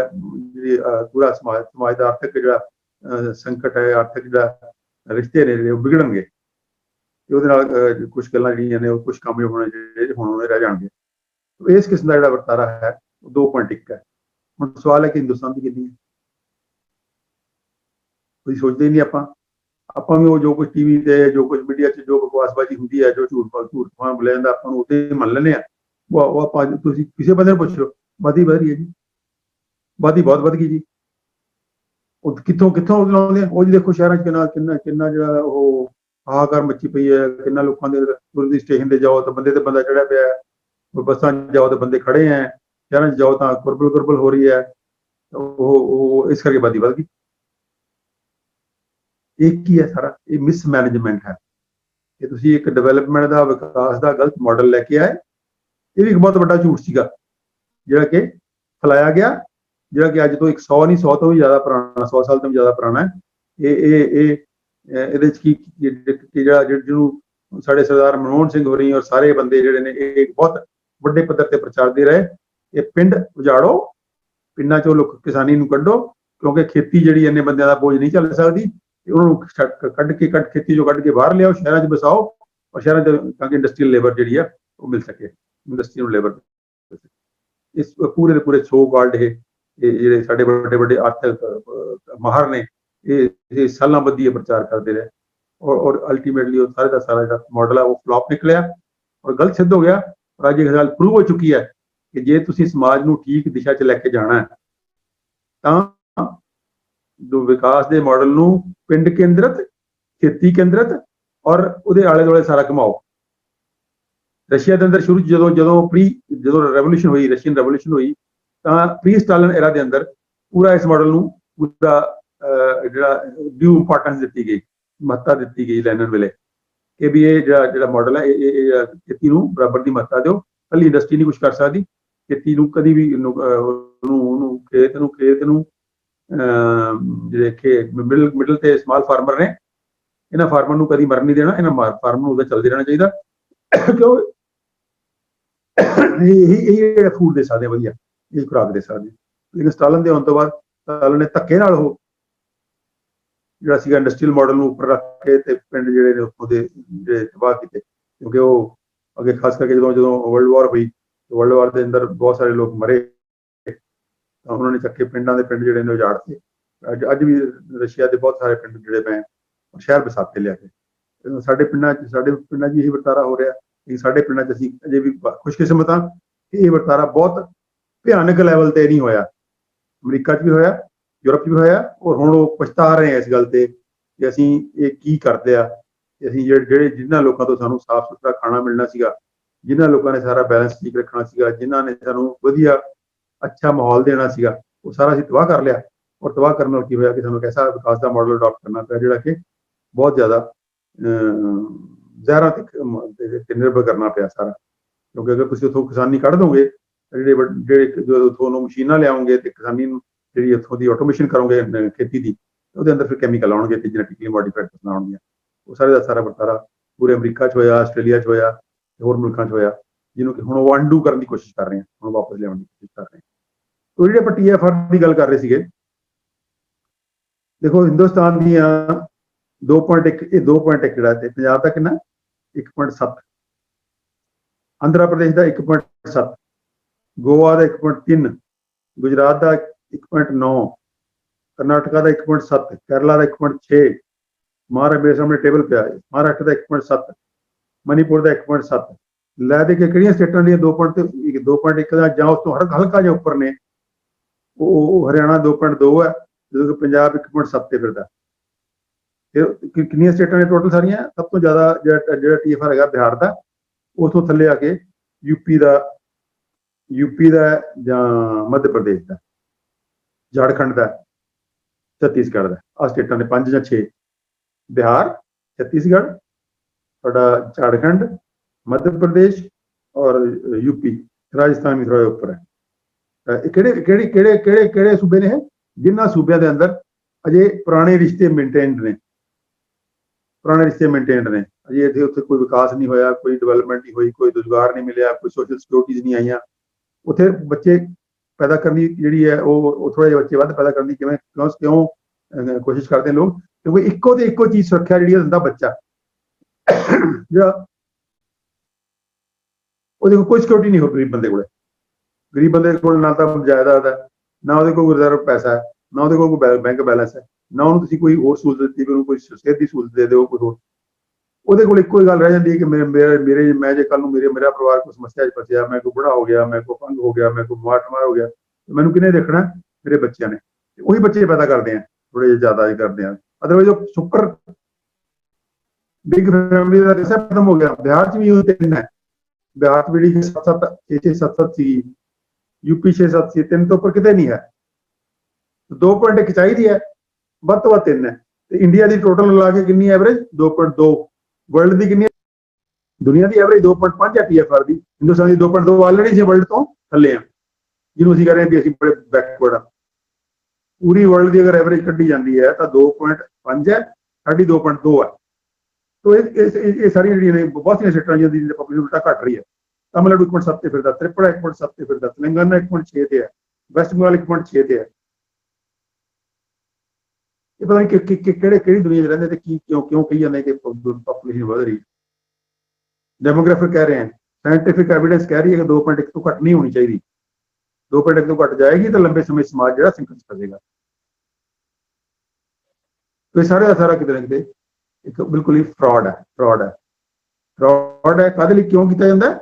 पूरा समाज का आर्थिक ਜਿਹੜਾ संकट है, आर्थिक ਜਿਹੜਾ रिश्ते ने ਜਿਹੜੇ ਵਿਗੜਨਗੇ, ਉਹਦੇ ਨਾਲ ਕੁਝ ਗੱਲਾਂ ਜਿਹੜੀਆਂ ਨੇ ਉਹ ਕੁਝ ਕੰਮ ਹੋਣੇ ਜਿਹੜੇ ਹੁਣ ਉਹਨੇ ਰਹਿ ਜਾਣਗੇ। तो इस किस्म का ਜਿਹੜਾ ਵਰਤਾਰਾ ਹੈ ਉਹ 2.1 ਹੈ। ਹੁਣ ਸਵਾਲ ਹੈ ਕਿ ਹਿੰਦੁਸਤਾਨ ਦੀ ਕਿੰਨੀ ਹੈ, ਕੋਈ ਸੋਚਦੇ ਹੀ ਨਹੀਂ। ਆਪਾਂ ਵੀ ਉਹ ਜੋ ਕੁਝ ਟੀਵੀ ਤੇ ਜੋ ਕੁਝ ਮੀਡੀਆ 'ਚ ਜੋ ਬਕਵਾਸਬਾਜ਼ੀ ਹੁੰਦੀ ਹੈ, ਜੋ ਝੂਠ ਬੋਲਿਆ ਜਾਂਦਾ, ਆਪਾਂ ਨੂੰ ਉੱਤੇ ਮੰਨ ਲੈਂਦੇ ਆ। ਉਹ ਆਪਾਂ ਤੁਸੀਂ ਕਿਸੇ ਬੰਦੇ ਨੂੰ ਪੁੱਛ ਲਓ, ਵਧ ਰਹੀ ਹੈ ਜੀ, ਬਹੁਤ ਵੱਧ ਗਈ ਜੀ। ਉਹ ਕਿੱਥੋਂ ਲਾਉਂਦੇ ਆ? ਉਹ ਜੀ ਦੇਖੋ ਸ਼ਹਿਰਾਂ 'ਚ ਕਿੰਨਾ ਜਿਹੜਾ ਉਹ ਹਾਹਾਕਾਰ ਮੱਚੀ ਪਈ ਹੈ, ਕਿੰਨਾ ਲੋਕਾਂ ਦੇ ਤੁਰਦੀ ਸਟੇਸ਼ਨ ਤੇ ਜਾਓ ਤਾਂ ਬੰਦੇ ਤੇ ਬੰਦਾ ਚੜਿਆ ਪਿਆ, ਬੱਸਾਂ 'ਚ ਜਾਓ ਤਾਂ ਬੰਦੇ ਖੜੇ ਹੈ, ਸ਼ਹਿਰਾਂ 'ਚ ਜਾਓ ਤਾਂ ਕੁਰਬਲ ਹੋ ਰਹੀ ਹੈ। ਉਹ ਇਸ ਕਰਕੇ ਆਬਾਦੀ ਵੱਧ ਗਈ। ਇਹ ਕੀ ਹੈ? ਸਾਰਾ ਇਹ ਮਿਸਮੈਨੇਜਮੈਂਟ ਹੈ ਕਿ ਤੁਸੀਂ ਇੱਕ ਡਿਵੈਲਪਮੈਂਟ ਦਾ, ਵਿਕਾਸ ਦਾ ਗਲਤ ਮਾਡਲ ਲੈ ਕੇ ਆਏ। ਇਹ ਵੀ ਇੱਕ ਬਹੁਤ ਵੱਡਾ ਝੂਠ ਸੀਗਾ ਜਿਹੜਾ ਕਿ ਫੈਲਾਇਆ ਗਿਆ, ਜਿਹੜਾ ਕਿ ਅੱਜ ਤੋਂ 100 ਤੋਂ ਵੀ ਜ਼ਿਆਦਾ ਪੁਰਾਣਾ, 100 ਸਾਲ ਤੋਂ ਵੀ ਜ਼ਿਆਦਾ ਪੁਰਾਣਾ ਹੈ। ਇਹਦੇ 'ਚ ਕੀ ਜਿਹੜਾ ਜਿਹਨੂੰ ਸਾਡੇ ਸਰਦਾਰ ਮਨਮੋਹਨ ਸਿੰਘ ਹੋਰੀ ਔਰ ਸਾਰੇ ਬੰਦੇ ਜਿਹੜੇ ਨੇ ਇਹ ਬਹੁਤ ਵੱਡੇ ਪੱਧਰ ਤੇ ਪ੍ਰਚਾਰ ਦੇ ਰਹੇ, ਇਹ ਪਿੰਡ ਉਜਾੜੋ, ਪਿੰਡਾਂ 'ਚੋਂ ਲੋਕ ਕਿਸਾਨੀ ਨੂੰ ਕੱਢੋ, ਕਿਉਂਕਿ ਖੇਤੀ ਜਿਹੜੀ ਇੰਨੇ ਬੰਦਿਆਂ ਦਾ ਬੋਝ ਨਹੀਂ ਚੱਲ ਸਕਦੀ। ਉਹਨਾਂ ਨੂੰ ਖੇਤੀ 'ਚੋਂ ਕੱਢ ਕੇ ਬਾਹਰ ਲਿਆਓ, ਸ਼ਹਿਰਾਂ 'ਚ ਵਸਾਓ, ਔਰ ਸ਼ਹਿਰਾਂ 'ਚ ਤਾਂ ਕਿ ਇੰਡਸਟਰੀਅਲ ਲੇਬਰ ਜਿਹੜੀ ਆ ਉਹ ਮਿਲ ਸਕੇ, ਇੰਡਸਟਰੀ ਨੂੰ ਲੇਬਰ। ਇਸ ਪੂਰੇ ਦੇ ਪੂਰੇ ਸੋ ਕਾਲਡ ਇਹ ਜਿਹੜੇ ਸਾਡੇ ਵੱਡੇ ਆਰਥਿਕ ਮਾਹਰ ਨੇ ਇਹ ਸਾਲਾਂ ਬੱਧੀ ਪ੍ਰਚਾਰ ਕਰਦੇ ਰਹੇ, ਔਰ ਅਲਟੀਮੇਟਲੀ ਉਹ ਸਾਰੇ ਦਾ ਸਾਰਾ ਜਿਹੜਾ ਮਾਡਲ ਹੈ ਉਹ ਫਲॉप ਨਿਕਲਿਆ ਔਰ ਗਲਤ ਸਿੱਧ ਹੋ ਗਿਆ। ਔਰ ਅੱਜ ਇਹ ਗੱਲ ਪ੍ਰੂਵ ਹੋ ਚੁੱਕੀ ਹੈ ਕਿ ਜੇ ਤੁਸੀਂ ਸਮਾਜ ਨੂੰ ਠੀਕ ਦਿਸ਼ਾ 'ਚ ਲੈ ਕੇ ਜਾਣਾ ਹੈ ਤਾਂ ਜੋ ਵਿਕਾਸ ਦੇ ਮਾਡਲ ਨੂੰ ਪਿੰਡ ਕੇਂਦਰਿਤ, ਖੇਤੀ ਕੇਂਦਰਿਤ ਔਰ ਉਹਦੇ ਆਲੇ ਦੁਆਲੇ ਸਾਰਾ ਘੁਮਾਓ। ਰਸ਼ੀਆ ਦੇ ਅੰਦਰ ਸ਼ੁਰੂ ਜਦੋਂ ਰੈਵੋਲੂਸ਼ਨ ਹੋਈ, ਰਸ਼ੀਅਨ ਰੈਵੋਲੂਸ਼ਨ ਹੋਈ, ਤਾਂ ਪ੍ਰੀ ਸਟਾਲਿਨ ਐਰਾ ਦੇ ਅੰਦਰ ਪੂਰਾ ਇਸ ਮਾਡਲ ਨੂੰ ਪੂਰਾ ਜਿਹੜਾ ਡਿਊ ਇੰਪੋਰਟੈਂਸ ਦਿੱਤੀ ਗਈ, ਮਹੱਤਤਾ ਦਿੱਤੀ ਗਈ ਲੈਨਨ ਵੇਲੇ, ਕਿ ਵੀ ਇਹ ਜਿਹੜਾ ਮਾਡਲ ਹੈ ਇਹ ਖੇਤੀ ਨੂੰ ਬਰਾਬਰ ਦੀ ਮਹੱਤਤਾ ਦਿਓ। ਕੱਲੀ ਇੰਡਸਟਰੀ ਨਹੀਂ ਕੁਝ ਕਰ ਸਕਦੀ, ਖੇਤੀ ਨੂੰ ਕਦੀ ਵੀ ਉਹਨੂੰ ਖੇਤ ਨੂੰ ਜਿਹੜੇ ਮਿਡਲ ਤੇ ਸਮਾਲ ਫਾਰਮਰ ਨੇ, ਇਹਨਾਂ ਫਾਰਮਰ ਨੂੰ ਕਦੀ ਮਰਨ ਨਹੀਂ ਦੇਣਾ, ਇਹਨਾਂ ਫਾਰਮਰ ਨੂੰ ਉਹਦਾ ਚੱਲਦੇ ਰਹਿਣਾ ਚਾਹੀਦਾ। ਕਿਉਂ ਇਹ ਫੂਡ ਦੇ ਸਕਦੇ ਵਧੀਆ, ਇਹ ਖੁਰਾਕ ਦੇ ਸਕਦੇ। ਲੇਕਿਨ ਸਟਾਲਿਨ ਦੇ ਆਉਣ ਤੋਂ ਬਾਅਦ ਸਟਾਲਿਨ ਨੇ ਧੱਕੇ ਨਾਲ ਉਹ ਜਿਹੜਾ ਸੀਗਾ ਇੰਡਸਟਰੀਅਲ ਮਾਡਲ ਨੂੰ ਉੱਪਰ ਰੱਖ ਕੇ ਤੇ ਪਿੰਡ ਜਿਹੜੇ ਨੇ ਉੱਥੋਂ ਦੇ ਜਿਹੜੇ ਤਬਾਹ ਕੀਤੇ, ਕਿਉਂਕਿ ਉਹ ਅੱਗੇ ਖਾਸ ਕਰਕੇ ਜਦੋਂ ਵਰਲਡ ਵਾਰ ਹੋਈ, ਵਰਲਡ ਵਾਰ ਦੇ ਅੰਦਰ ਬਹੁਤ ਸਾਰੇ ਲੋਕ ਮਰੇ, ਤਾਂ ਉਹਨਾਂ ਨੇ ਚੱਕੇ ਪਿੰਡਾਂ ਦੇ ਪਿੰਡ ਜਿਹੜੇ ਨੇ ਉਜਾੜਤੇ। ਅੱਜ ਵੀ ਰਸ਼ੀਆ ਦੇ ਬਹੁਤ ਸਾਰੇ ਪਿੰਡ ਜਿਹੜੇ ਮੈਂ ਸ਼ਹਿਰ ਵਸਾਤੇ ਲਿਆ ਕੇ। ਸਾਡੇ ਪਿੰਡਾਂ 'ਚ ਇਹੀ ਵਰਤਾਰਾ ਹੋ ਰਿਹਾ ਕਿ ਸਾਡੇ ਪਿੰਡਾਂ 'ਚ ਅਸੀਂ ਅਜੇ ਵੀ ਖੁਸ਼ਕਿਸਮਤ ਹਾਂ ਕਿ ਇਹ ਵਰਤਾਰਾ ਬਹੁਤ ਭਿਆਨਕ ਲੈਵਲ ਤੇ ਨਹੀਂ ਹੋਇਆ। ਅਮਰੀਕਾ 'ਚ ਵੀ ਹੋਇਆ, ਯੂਰਪ 'ਚ ਵੀ ਹੋਇਆ, ਔਰ ਹੁਣ ਉਹ ਪਛਤਾ ਰਹੇ ਆ ਇਸ ਗੱਲ ਤੇ ਕਿ ਅਸੀਂ ਇਹ ਕੀ ਕਰਦੇ ਆ। ਅਸੀਂ ਜਿਨ੍ਹਾਂ ਲੋਕਾਂ ਤੋਂ ਸਾਨੂੰ ਸਾਫ਼ ਸੁਥਰਾ ਖਾਣਾ ਮਿਲਣਾ ਸੀਗਾ, ਜਿਨ੍ਹਾਂ ਲੋਕਾਂ ਨੇ ਸਾਰਾ ਬੈਲੈਂਸ ਠੀਕ ਰੱਖਣਾ ਸੀਗਾ, ਜਿਨ੍ਹਾਂ ਨੇ ਸਾਨੂੰ ਵਧੀਆ ਅੱਛਾ ਮਾਹੌਲ ਦੇਣਾ ਸੀਗਾ, ਉਹ ਸਾਰਾ ਅਸੀਂ ਤਬਾਹ ਕਰ ਲਿਆ। ਔਰ ਤਬਾਹ ਕਰਨ ਨਾਲ ਕੀ ਹੋਇਆ ਕਿ ਸਾਨੂੰ ਇੱਕ ਐਸਾ ਵਿਕਾਸ ਦਾ ਮਾਡਲ ਅਡਾਪਟ ਕਰਨਾ ਪਿਆ ਜਿਹੜਾ ਕਿ ਬਹੁਤ ਜ਼ਿਆਦਾ ਜ਼ਹਿਰਾਂ ਤੇ ਨਿਰਭਰ ਕਰਨਾ ਪਿਆ ਸਾਰਾ। ਕਿਉਂਕਿ ਅਗਰ ਤੁਸੀਂ ਉੱਥੋਂ ਕਿਸਾਨੀ ਕੱਢ ਦੋਗੇ, ਜਿਹੜੇ ਉੱਥੋਂ ਮਸ਼ੀਨਾਂ ਲਿਆਓਗੇ ਤੇ ਕਿਸਾਨੀ ਨੂੰ ਜਿਹੜੀ ਉੱਥੋਂ ਦੀ ਆਟੋਮੇਸ਼ਨ ਕਰੋਗੇ ਖੇਤੀ ਦੀ, ਉਹਦੇ ਅੰਦਰ ਫਿਰ ਕੈਮੀਕਲ ਆਉਣਗੇ ਤੇ ਜੈਨੇਟਿਕਲੀ ਮੋਡੀਫਾਈਡ ਫਸਲਾਂ ਆਉਣਗੀਆਂ। ਉਹ ਸਾਰੇ ਦਾ ਸਾਰਾ ਵਰਤਾਰਾ ਪੂਰੇ ਅਮਰੀਕਾ 'ਚ ਹੋਇਆ, ਆਸਟ੍ਰੇਲੀਆ 'ਚ ਹੋਇਆ, ਹੋਰ ਮੁਲਕਾਂ 'ਚ ਹੋਇਆ, ਜਿਹਨੂੰ ਕਿ ਹੁਣ ਉਹ ਅਨਡੂ ਕਰਨ ਦੀ ਕੋਸ਼ਿਸ਼ ਕਰ ਰਹੇ ਹਾਂ, ਹੁਣ ਵਾਪਸ ਲਿਆਉਣ ਦੀ ਕੋਸ਼ਿਸ਼ ਕਰ ਰਹੇ ਹਾਂ। तो ਜਿਹੜੇ ਆਪਾਂ TFR ਦੀ ਗੱਲ ਕਰ ਰਹੇ ਸੀਗੇ, ਦੇਖੋ ਹਿੰਦੁਸਤਾਨ ਦੀਆਂ 2.1 ਇਹ 2.1 ਜਿਹੜਾ ਤੇ ਪੰਜਾਬ ਦਾ ਕਿੰਨਾ 1.7, ਆਂਧਰਾ ਪ੍ਰਦੇਸ਼ ਦਾ 1.7, ਗੋਆ ਦਾ 1.3, ਗੁਜਰਾਤ ਦਾ 1.9, ਕਰਨਾਟਕਾ ਦਾ 1.7, ਕੇਰਲਾ ਦਾ 1.6, ਮਹਾਰਾਸ਼ਟਰ ਦੇ ਸਾਹਮਣੇ ਟੇਬਲ ਪਿਆ ਹੈ, ਮਹਾਰਾਸ਼ਟਰ ਦਾ 1.7, ਮਨੀਪੁਰ ਦਾ 1.7। ਲੈ ਦੇ ਕੇ ਕਿਹੜੀਆਂ ਸਟੇਟਾਂ ਦੀਆਂ 2.1 ਦਾ ਜਾਂ ਉਸ ਤੋਂ ਹਲਕਾ ਜਿਹਾ ਉੱਪਰ ਨੇ, ਉਹ ਹਰਿਆਣਾ 2.2 ਹੈ, ਜਦੋਂ ਕਿ ਪੰਜਾਬ 1.7 ਤੇ ਫਿਰਦਾ। ਫਿਰ ਕਿੰਨੀਆਂ ਸਟੇਟਾਂ ਨੇ ਟੋਟਲ ਸਾਰੀਆਂ? ਸਭ ਤੋਂ ਜ਼ਿਆਦਾ ਜਿਹੜਾ TFR ਹੈਗਾ ਬਿਹਾਰ ਦਾ, ਉਸ ਤੋਂ ਥੱਲੇ ਆ ਕੇ ਯੂਪੀ ਦਾ ਜਾਂ ਮੱਧ ਪ੍ਰਦੇਸ਼ ਦਾ, ਝਾਰਖੰਡ ਦਾ, ਛੱਤੀਸਗੜ੍ਹ ਦਾ। ਆਹ ਸਟੇਟਾਂ ਨੇ 5 ਜਾਂ 6, ਬਿਹਾਰ, ਛੱਤੀਸਗੜ੍ਹ, ਤੁਹਾਡਾ ਝਾਰਖੰਡ, मध्य प्रदेश और यूपी, राजस्थान भी थोड़ा ऊपर है। ਕਿਹੜੇ ਸੂਬੇ ਨੇ ਜਿਨ੍ਹਾਂ ਸੂਬਿਆਂ ਦੇ ਅੰਦਰ ਅਜੇ ਪੁਰਾਣੇ ਰਿਸ਼ਤੇ ਮੇਨਟੇਨਡ ਨੇ, ਅਜੇ ਇੱਥੇ ਉੱਥੇ ਕੋਈ ਵਿਕਾਸ ਨਹੀਂ ਹੋਇਆ, ਕੋਈ ਡਿਵੈਲਪਮੈਂਟ ਨਹੀਂ ਹੋਈ, ਕੋਈ ਰੁਜ਼ਗਾਰ ਨਹੀਂ ਮਿਲਿਆ, ਕੋਈ ਸੋਸ਼ਲ ਸਿਕਿਉਰਿਟੀਜ਼ ਨਹੀਂ ਆਈਆਂ। ਉੱਥੇ ਬੱਚੇ ਪੈਦਾ ਕਰਨ ਦੀ ਜਿਹੜੀ ਹੈ ਉਹ ਥੋੜ੍ਹੇ ਜਿਹੇ ਬੱਚੇ ਵੱਧ ਪੈਦਾ ਕਰਨ ਦੀ ਕਿਉਂ ਕੋਸ਼ਿਸ਼ ਕਰਦੇ ਨੇ ਲੋਕ? ਕਿਉਂਕਿ ਇੱਕੋ ਚੀਜ਼ ਸੁਰੱਖਿਆ ਜਿਹੜੀ ਹੁੰਦਾ ਬੱਚਾ, ਜਿਹੜਾ ਉਹਦੇ ਕੋਲ ਕੋਈ ਸਿਕਿਉਰਿਟੀ ਨਹੀਂ ਹੋ। ਗਰੀਬ ਬੰਦੇ ਕੋਲ ਨਾ ਤਾਂ ਜਾਇਦਾਦ ਹੈ, ਨਾ ਉਹਦੇ ਕੋਲ ਰਿਜ਼ਰਵ ਪੈਸਾ ਹੈ, ਨਾ ਉਹਦੇ ਕੋਲ ਕੋਈ ਬੈਂਕ ਬੈਲੈਂਸ ਹੈ, ਨਾ ਉਹਨੂੰ ਤੁਸੀਂ ਕੋਈ ਹੋਰ ਸਹੂਲਤ ਦਿੱਤੀ, ਉਹਨੂੰ ਕੋਈ ਸਿਹਤ ਦੀ ਸਹੂਲਤ ਦੇ ਦਿਓ, ਕੋਈ ਹੋਰ। ਉਹਦੇ ਕੋਲ ਇੱਕੋ ਹੀ ਗੱਲ ਰਹਿ ਜਾਂਦੀ ਹੈ ਕਿ ਮੈਂ ਜੇ ਕੱਲ ਨੂੰ ਮੇਰਾ ਪਰਿਵਾਰ ਕੋਈ ਸਮੱਸਿਆ 'ਚ ਫਸਿਆ, ਮੈਂ ਕੋਈ ਬੁੜਾ ਹੋ ਗਿਆ, ਮੈਂ ਕੋਈ ਅਪੰਗ ਹੋ ਗਿਆ, ਮੈਂ ਕੋਈ ਬਿਮਾਰ ਹੋ ਗਿਆ, ਮੈਨੂੰ ਕਿਹਨੇ ਦੇਖਣਾ? ਮੇਰੇ ਬੱਚਿਆਂ ਨੇ। ਉਹੀ ਬੱਚੇ ਪੈਦਾ ਕਰਦੇ ਆ, ਥੋੜੇ ਜਿਹੇ ਜ਼ਿਆਦਾ ਹੀ ਕਰਦੇ ਆ। ਅਦਰਵਾਈਜ਼ ਉਹ ਸੁਪਰ ਬਿਗ ਫੈਮਿਲੀ ਦਾ ਕਿਸਾ ਖਤਮ ਹੋ ਗਿਆ। ਬਿਹਾਰ 'ਚ ਵੀ ਉਹ 3 ਹੈ, ਬਿਹਾਰ 'ਚ ਜਿਹੜੀ 7 ਸੀ, यूपी 6-7 ਸੀ, 3 ਤੋਂ ਉੱਪਰ ਕਿਤੇ ਨਹੀਂ ਹੈ। 2.1 ਚਾਹੀਦੀ ਹੈ, ਵੱਧ ਤੋਂ ਵੱਧ 3 ਹੈ। ਤੇ ਇੰਡੀਆ ਦੀ ਟੋਟਲ ਲਾ ਕੇ ਕਿੰਨੀ ਐਵਰੇਜ? 2.2। ਵਰਲਡ ਦੀ ਕਿੰਨੀ? ਦੁਨੀਆ ਦੀ ਐਵਰੇਜ 2.5 ਹੈ TFR ਦੀ। ਹਿੰਦੁਸਤਾਨ ਦੀ 2.2 ਆਲਰੇਡੀ ਜੇ ਵਰਲਡ ਤੋਂ ਥੱਲੇ ਆ, ਜਿਹਨੂੰ ਅਸੀਂ ਕਹਿੰਦੇ ਹਾਂ ਵੀ ਅਸੀਂ ਬੜੇ ਬੈਕਵਰਡ ਆ। ਪੂਰੀ ਵਰਲਡ ਦੀ ਅਗਰ ਐਵਰੇਜ ਕੱਢੀ ਜਾਂਦੀ ਹੈ ਤਾਂ 2.5 ਹੈ, ਸਾਡੀ 2.2 ਹੈ। ਤੋ ਇਹ ਸਾਰੀਆਂ ਜਿਹੜੀਆਂ ਨੇ ਬਹੁਤ ਸਾਰੀਆਂ ਸਟੇਟਾਂ ਜਿਹਦੀ ਪੋਪੂਲੇਸ਼ਨ ਉਲਟਾ ਘਟ ਰਹੀ ਹੈ। ਤਮਿਲਨਾਡੂ 1.7 ਤੇ ਫਿਰਦਾ, ਤ੍ਰਿਪੁਰਾ 1.7 ਤੇ ਫਿਰਦਾ, ਤੇਲੰਗਾਨਾ 1.6 ਤੇ ਹੈ, ਵੈਸਟ ਬੰਗਾਲ 1.6 ਤੇ ਹੈ। ਇਹ ਪਤਾ ਨਹੀਂ ਕਿਹੜੀ ਦੁਨੀਆ 'ਚ ਰਹਿੰਦੇ ਤੇ ਕਿਉਂ ਕਹੀ ਜਾਂਦੇ ਕਿ ਪੋਪੂਲੇਸ਼ਨ ਵਧ ਰਹੀ ਹੈ। ਡੈਮੋਗ੍ਰਾਫਰ ਕਹਿ ਰਹੇ ਹਨ, ਸਾਇੰਟੀਫਿਕ ਐਵੀਡੈਂਸ ਕਹਿ ਰਹੀ ਹੈ ਕਿ 2.1 ਤੋਂ ਘੱਟ ਨਹੀਂ ਹੋਣੀ ਚਾਹੀਦੀ। 2.1 ਤੋਂ ਘੱਟ ਜਾਏਗੀ ਤਾਂ ਲੰਬੇ ਸਮੇਂ ਸਮਾਜ ਜਿਹੜਾ ਸੰਕਟ 'ਚ ਫਸੇਗਾ। ਇਹ ਸਾਰੇ ਦਾ ਸਾਰਾ ਕਿਤੇ ਨਾ ਕਿਤੇ ਇੱਕ ਬਿਲਕੁਲ ਹੀ ਫਰਾਡ ਹੈ। ਕਾਹਦੇ ਲਈ ਕਿਉਂ ਕੀਤਾ ਜਾਂਦਾ?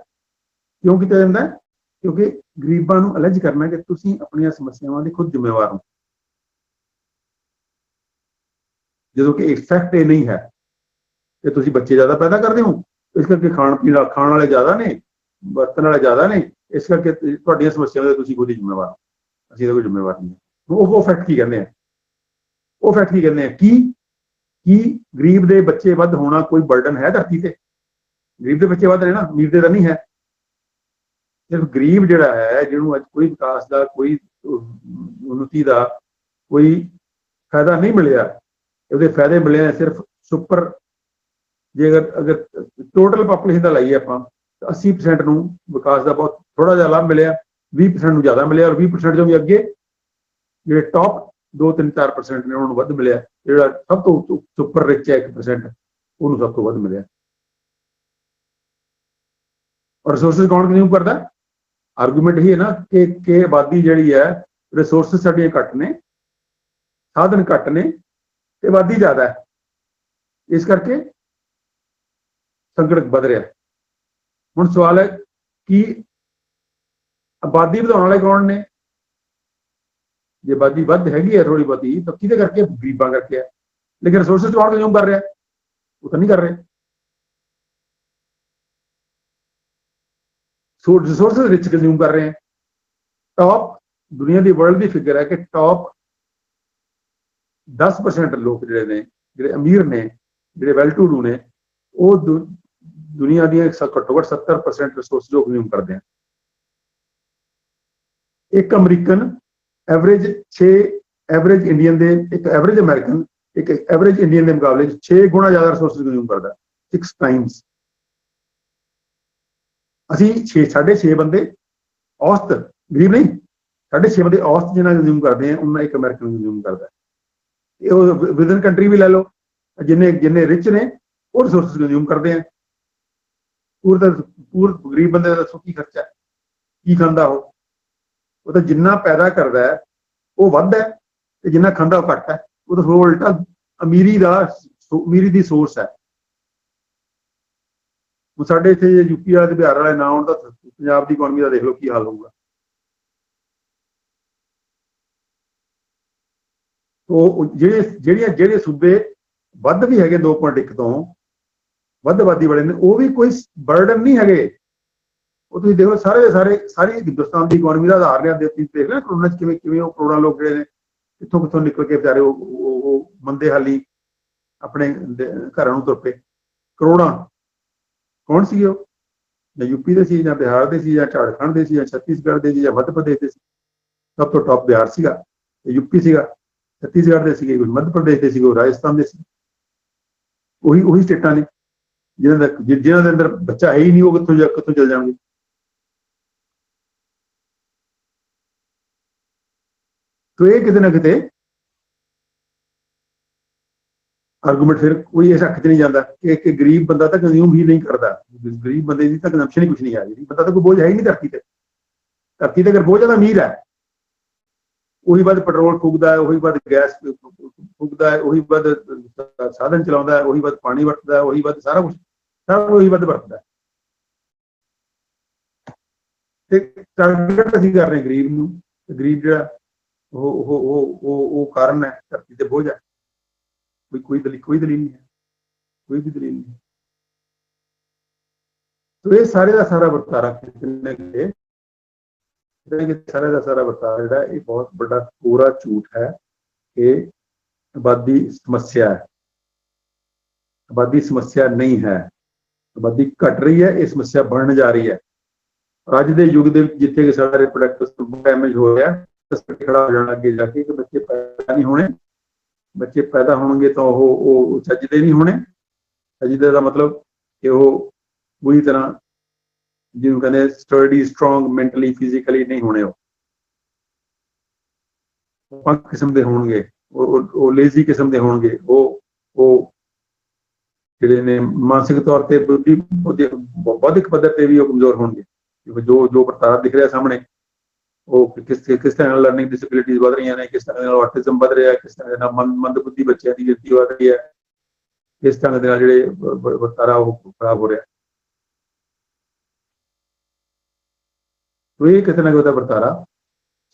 ਕਿਉਂਕਿ ਗਰੀਬਾਂ ਨੂੰ ਅਲੱਜ ਕਰਨਾ ਕਿ ਤੁਸੀਂ ਆਪਣੀਆਂ ਸਮੱਸਿਆਵਾਂ ਦੇ ਖੁਦ ਜ਼ਿੰਮੇਵਾਰ ਹੋ, ਜਦੋਂ ਕਿ ਇਫੈਕਟ ਇਹ ਨਹੀਂ ਹੈ ਕਿ ਤੁਸੀਂ ਬੱਚੇ ਜ਼ਿਆਦਾ ਪੈਦਾ ਕਰਦੇ ਹੋ, ਇਸ ਕਰਕੇ ਖਾਣ ਵਾਲੇ ਜ਼ਿਆਦਾ ਨੇ, ਵਰਤਣ ਵਾਲੇ ਜ਼ਿਆਦਾ ਨੇ, ਇਸ ਕਰਕੇ ਤੁਹਾਡੀਆਂ ਸਮੱਸਿਆਵਾਂ ਦੇ ਤੁਸੀਂ ਖੁਦ ਹੀ ਜ਼ਿੰਮੇਵਾਰ ਹੋ। ਅਸੀਂ ਇਹਦਾ ਕੋਈ ਜ਼ਿੰਮੇਵਾਰ ਨਹੀਂ। ਉਹ ਫੈਕਟ ਕੀ ਕਹਿੰਦੇ ਆ? ਕੀ ਗਰੀਬ ਦੇ ਬੱਚੇ ਵੱਧ ਹੋਣਾ ਕੋਈ ਬਰਡਨ ਹੈ ਧਰਤੀ ਤੇ? ਗਰੀਬ ਦੇ ਬੱਚੇ ਵੱਧ ਰਹੇ ਨਾ, ਅਮੀਰ ਦੇ ਤਾਂ ਨਹੀਂ ਹੈ। ਸਿਰਫ ਗਰੀਬ ਜਿਹੜਾ ਹੈ, ਜਿਹਨੂੰ ਅੱਜ ਕੋਈ ਵਿਕਾਸ ਦਾ, ਕੋਈ ਉન્નਤੀ ਦਾ ਕੋਈ ਫਾਇਦਾ ਨਹੀਂ ਮਿਲਿਆ, ਉਹਦੇ ਫਾਇਦੇ ਮਿਲੇ ਸਿਰਫ ਸੁਪਰ। ਜੇ ਅਗਰ ਟੋਟਲ ਪਾਪੂਲੇਸ਼ਨ ਦਾ ਲਾਈਏ ਆਪਾਂ 80% ਨੂੰ ਵਿਕਾਸ ਦਾ ਬਹੁਤ ਥੋੜਾ ਜਿਹਾ ਲਾਭ ਮਿਲਿਆ, 20% ਨੂੰ ਜ਼ਿਆਦਾ ਮਿਲਿਆ, ਔਰ 20% ਚੋਂ ਵੀ ਅੱਗੇ ਜਿਹੜੇ ਟੌਪ 2-3-4% ਨੇ ਉਹਨਾਂ ਨੂੰ ਵੱਧ ਮਿਲਿਆ। ਜਿਹੜਾ ਸਭ ਤੋਂ ਸੁਪਰ ਰਿਚ ਹੈ 1%, ਉਹਨੂੰ ਸਭ ਤੋਂ ਵੱਧ ਮਿਲਿਆ। ਔਰ ਰਿਸੋਰਸਿਸ ਕੌਣ ਕੰਜ਼ਿਊਮ ਕਰਦਾ? ਆਰਗੂਮੈਂਟ ਹੀ ਹੈ ਨਾ ਕਿ ਆਬਾਦੀ ਜਿਹੜੀ ਹੈ, ਰਿਸੋਰਸਿਸ ਸਾਡੀਆਂ ਘੱਟ ਨੇ, ਸਾਧਨ ਘੱਟ ਨੇ ਤੇ ਆਬਾਦੀ ਜ਼ਿਆਦਾ ਹੈ, ਇਸ ਕਰਕੇ ਸੰਕਟ ਵੱਧ ਰਿਹਾ। ਹੁਣ ਸਵਾਲ ਹੈ ਕਿ ਆਬਾਦੀ ਵਧਾਉਣ ਵਾਲੇ ਕੌਣ ਨੇ? ਜੇ ਆਬਾਦੀ ਵੱਧ ਹੈਗੀ ਹੈ ਥੋੜੀ ਬਹੁਤੀ, ਤਾਂ ਕਿਹਦੇ ਕਰਕੇ? ਗਰੀਬਾਂ ਕਰਕੇ ਹੈ। ਲੇਕਿਨ ਰਿਸੋਰਸਿਸ ਕੌਣ ਕੰਜ਼ਿਊਮ ਕਰ ਰਿਹਾ? ਉਹ ਤਾਂ ਨਹੀਂ ਕਰ ਰਹੇ। रिसोर्सेज रिच कंज्यूम कर रहे हैं। टॉप दुनिया की वर्ल्ड की फिगर है कि टॉप 10% लोग जिहड़े ने, जिहड़े अमीर ने, जिहड़े वैल टू डू ने, वो दुनिया दी घट्टो घट 70% रिसोर्स जो कंज्यूम करते हैं। एक अमरीकन एवरेज 6 एवरेज इंडियन दे, एक एवरेज अमेरिकन एक एवरेज इंडियन के मुकाबले 6 गुणा ज्यादा रिसोर्स कंज्यूम करता है, 6 टाइम्स। ਅਸੀਂ 6.5 ਬੰਦੇ औसत, गरीब नहीं, 6.5 ਬੰਦੇ औसत जिन्ना कंज्यूम करते हैं, उन्ना एक अमेरिकन कंज्यूम करता है। विद इन कंट्री भी लै लो, जिन्ने जिन्ने रिच ने वो रिसोर्सिस कंज्यूम करते हैं। पूर गरीब बंदे का दसो की खर्चा है, की खांदा वो तो जिन्ना पैदा करता है वो वध है, ते जिन्ना खांदा वो घट है। वो तो उल्टा अमीरी दी सोर्स है। ਸਾਡੇ ਇੱਥੇ यूपी वाले बिहार वाले ना आउण ਤਾਂ ਪੰਜਾਬ ਦੀ ਇਕਨੋਮੀ ਦਾ देख लो की हाल होगा। तो ਜਿਹੜੇ सूबे ਵੱਧ भी है 2.1 ਤੋਂ ਵੱਧ ਆਬਾਦੀ वाले ने, वो भी कोई बर्डन नहीं है। वो तुसीं देखो सारी हिंदुस्तान की इकनोमी का आधार ने। देख लिया करोना च किवें वो करोड़ां लोग जिहड़े ने कित्थों निकल के बेचारे वो मंदे हाली अपने घरां नूं तुर पे। करोड़ां कौन सी? ਜਾਂ यूपी ਦੇ ਸੀ, ਜਾਂ बिहार ਦੇ ਸੀ, ਜਾਂ झारखंड ਦੇ ਸੀ, ਜਾਂ छत्तीसगढ़ ਦੇ ਸੀ, ਜਾਂ मध्य प्रदेश ਦੇ ਸੀ। ਸਭ ਤੋਂ ਟੌਪ ਬਿਹਾਰ ਸੀਗਾ, यूपी ਸੀਗਾ, छत्तीसगढ़ ਦੇ ਸੀਗੇ, मध्य प्रदेश ਦੇ ਸੀਗੇ, राजस्थान ਦੇ ਸੀ। ਉਹੀ ਸਟੇਟਾਂ ਨੇ ਜਿਨ੍ਹਾਂ ਦੇ ਅੰਦਰ ਬੱਚਾ ਹੈ ਹੀ ਨਹੀਂ, ਉਹ ਕਿੱਥੋਂ ਚਲ ਜਾਣਗੇ। तो ये किते ना किते आर्गूमेंट फिर कोई इस हक च नहीं जाता कि गरीब बंदा तो कंज्यूम ही नहीं करता। गरीब बंदे की तो कंजम्पशन ही कुछ नहीं है। गरीब बंदा तो कोई बोझ है ही नहीं धरती ते। धरती ते अगर बहुत ज्यादा अमीर है, वही बाद पेट्रोल फूकता है, वही बाद गैस फूकता है, वही बाद साधन चलाता है, वही बाद पानी वरतता है, वही बाद सारा कुछ वही बाद वरतता है। टारगेट असीं कर रहे हैं गरीब नूं। गरीब जिहड़ा वो कारण है, धरती ते बोझ है। कोई दलील नहीं है, कोई भी दलील नहीं। तो ये सारे का सारा वर्तारा सारे का सारा वर्तारा जिहड़ा ये बहुत बड़ा पूरा झूठ है कि आबादी समस्या है। आबादी समस्या नहीं है, आबादी घट रही है, ये समस्या बढ़ने जा रही है। अज के युग के जिथे कि सारा रिप्रोडक्टिव डैमेज हो रहा है, खड़ा हो जाना अगे जाके कि बच्चे पैदा नहीं होने। बच्चे पैदा होंगे तो वो सजदे नहीं होने। सजदे का मतलब कि वो पूरी तरह जिन्हों कहते स्टडी स्ट्रोंग मैंटली फिजिकली नहीं होने। वो किस्म के होंगे, वो लेजी किस्म के होंगे, वो जिहड़े ने मानसिक तौर पर बौद्धिक पद्धर पर भी कमजोर होंगे। जो प्रताप दिख रहा सामने, वो किस तरह लर्निंग डिसेबिलिटीज बढ़ रही हैं, किस तरह ऑटिज्म बढ़ रहा है, किस तरह मंदबुद्धि बच्चों की गिनती बढ़ रही है, किस तरह के जिहड़े वर्तारा खराब हो रहा है। तो ये किसी ना किसी वर्तारा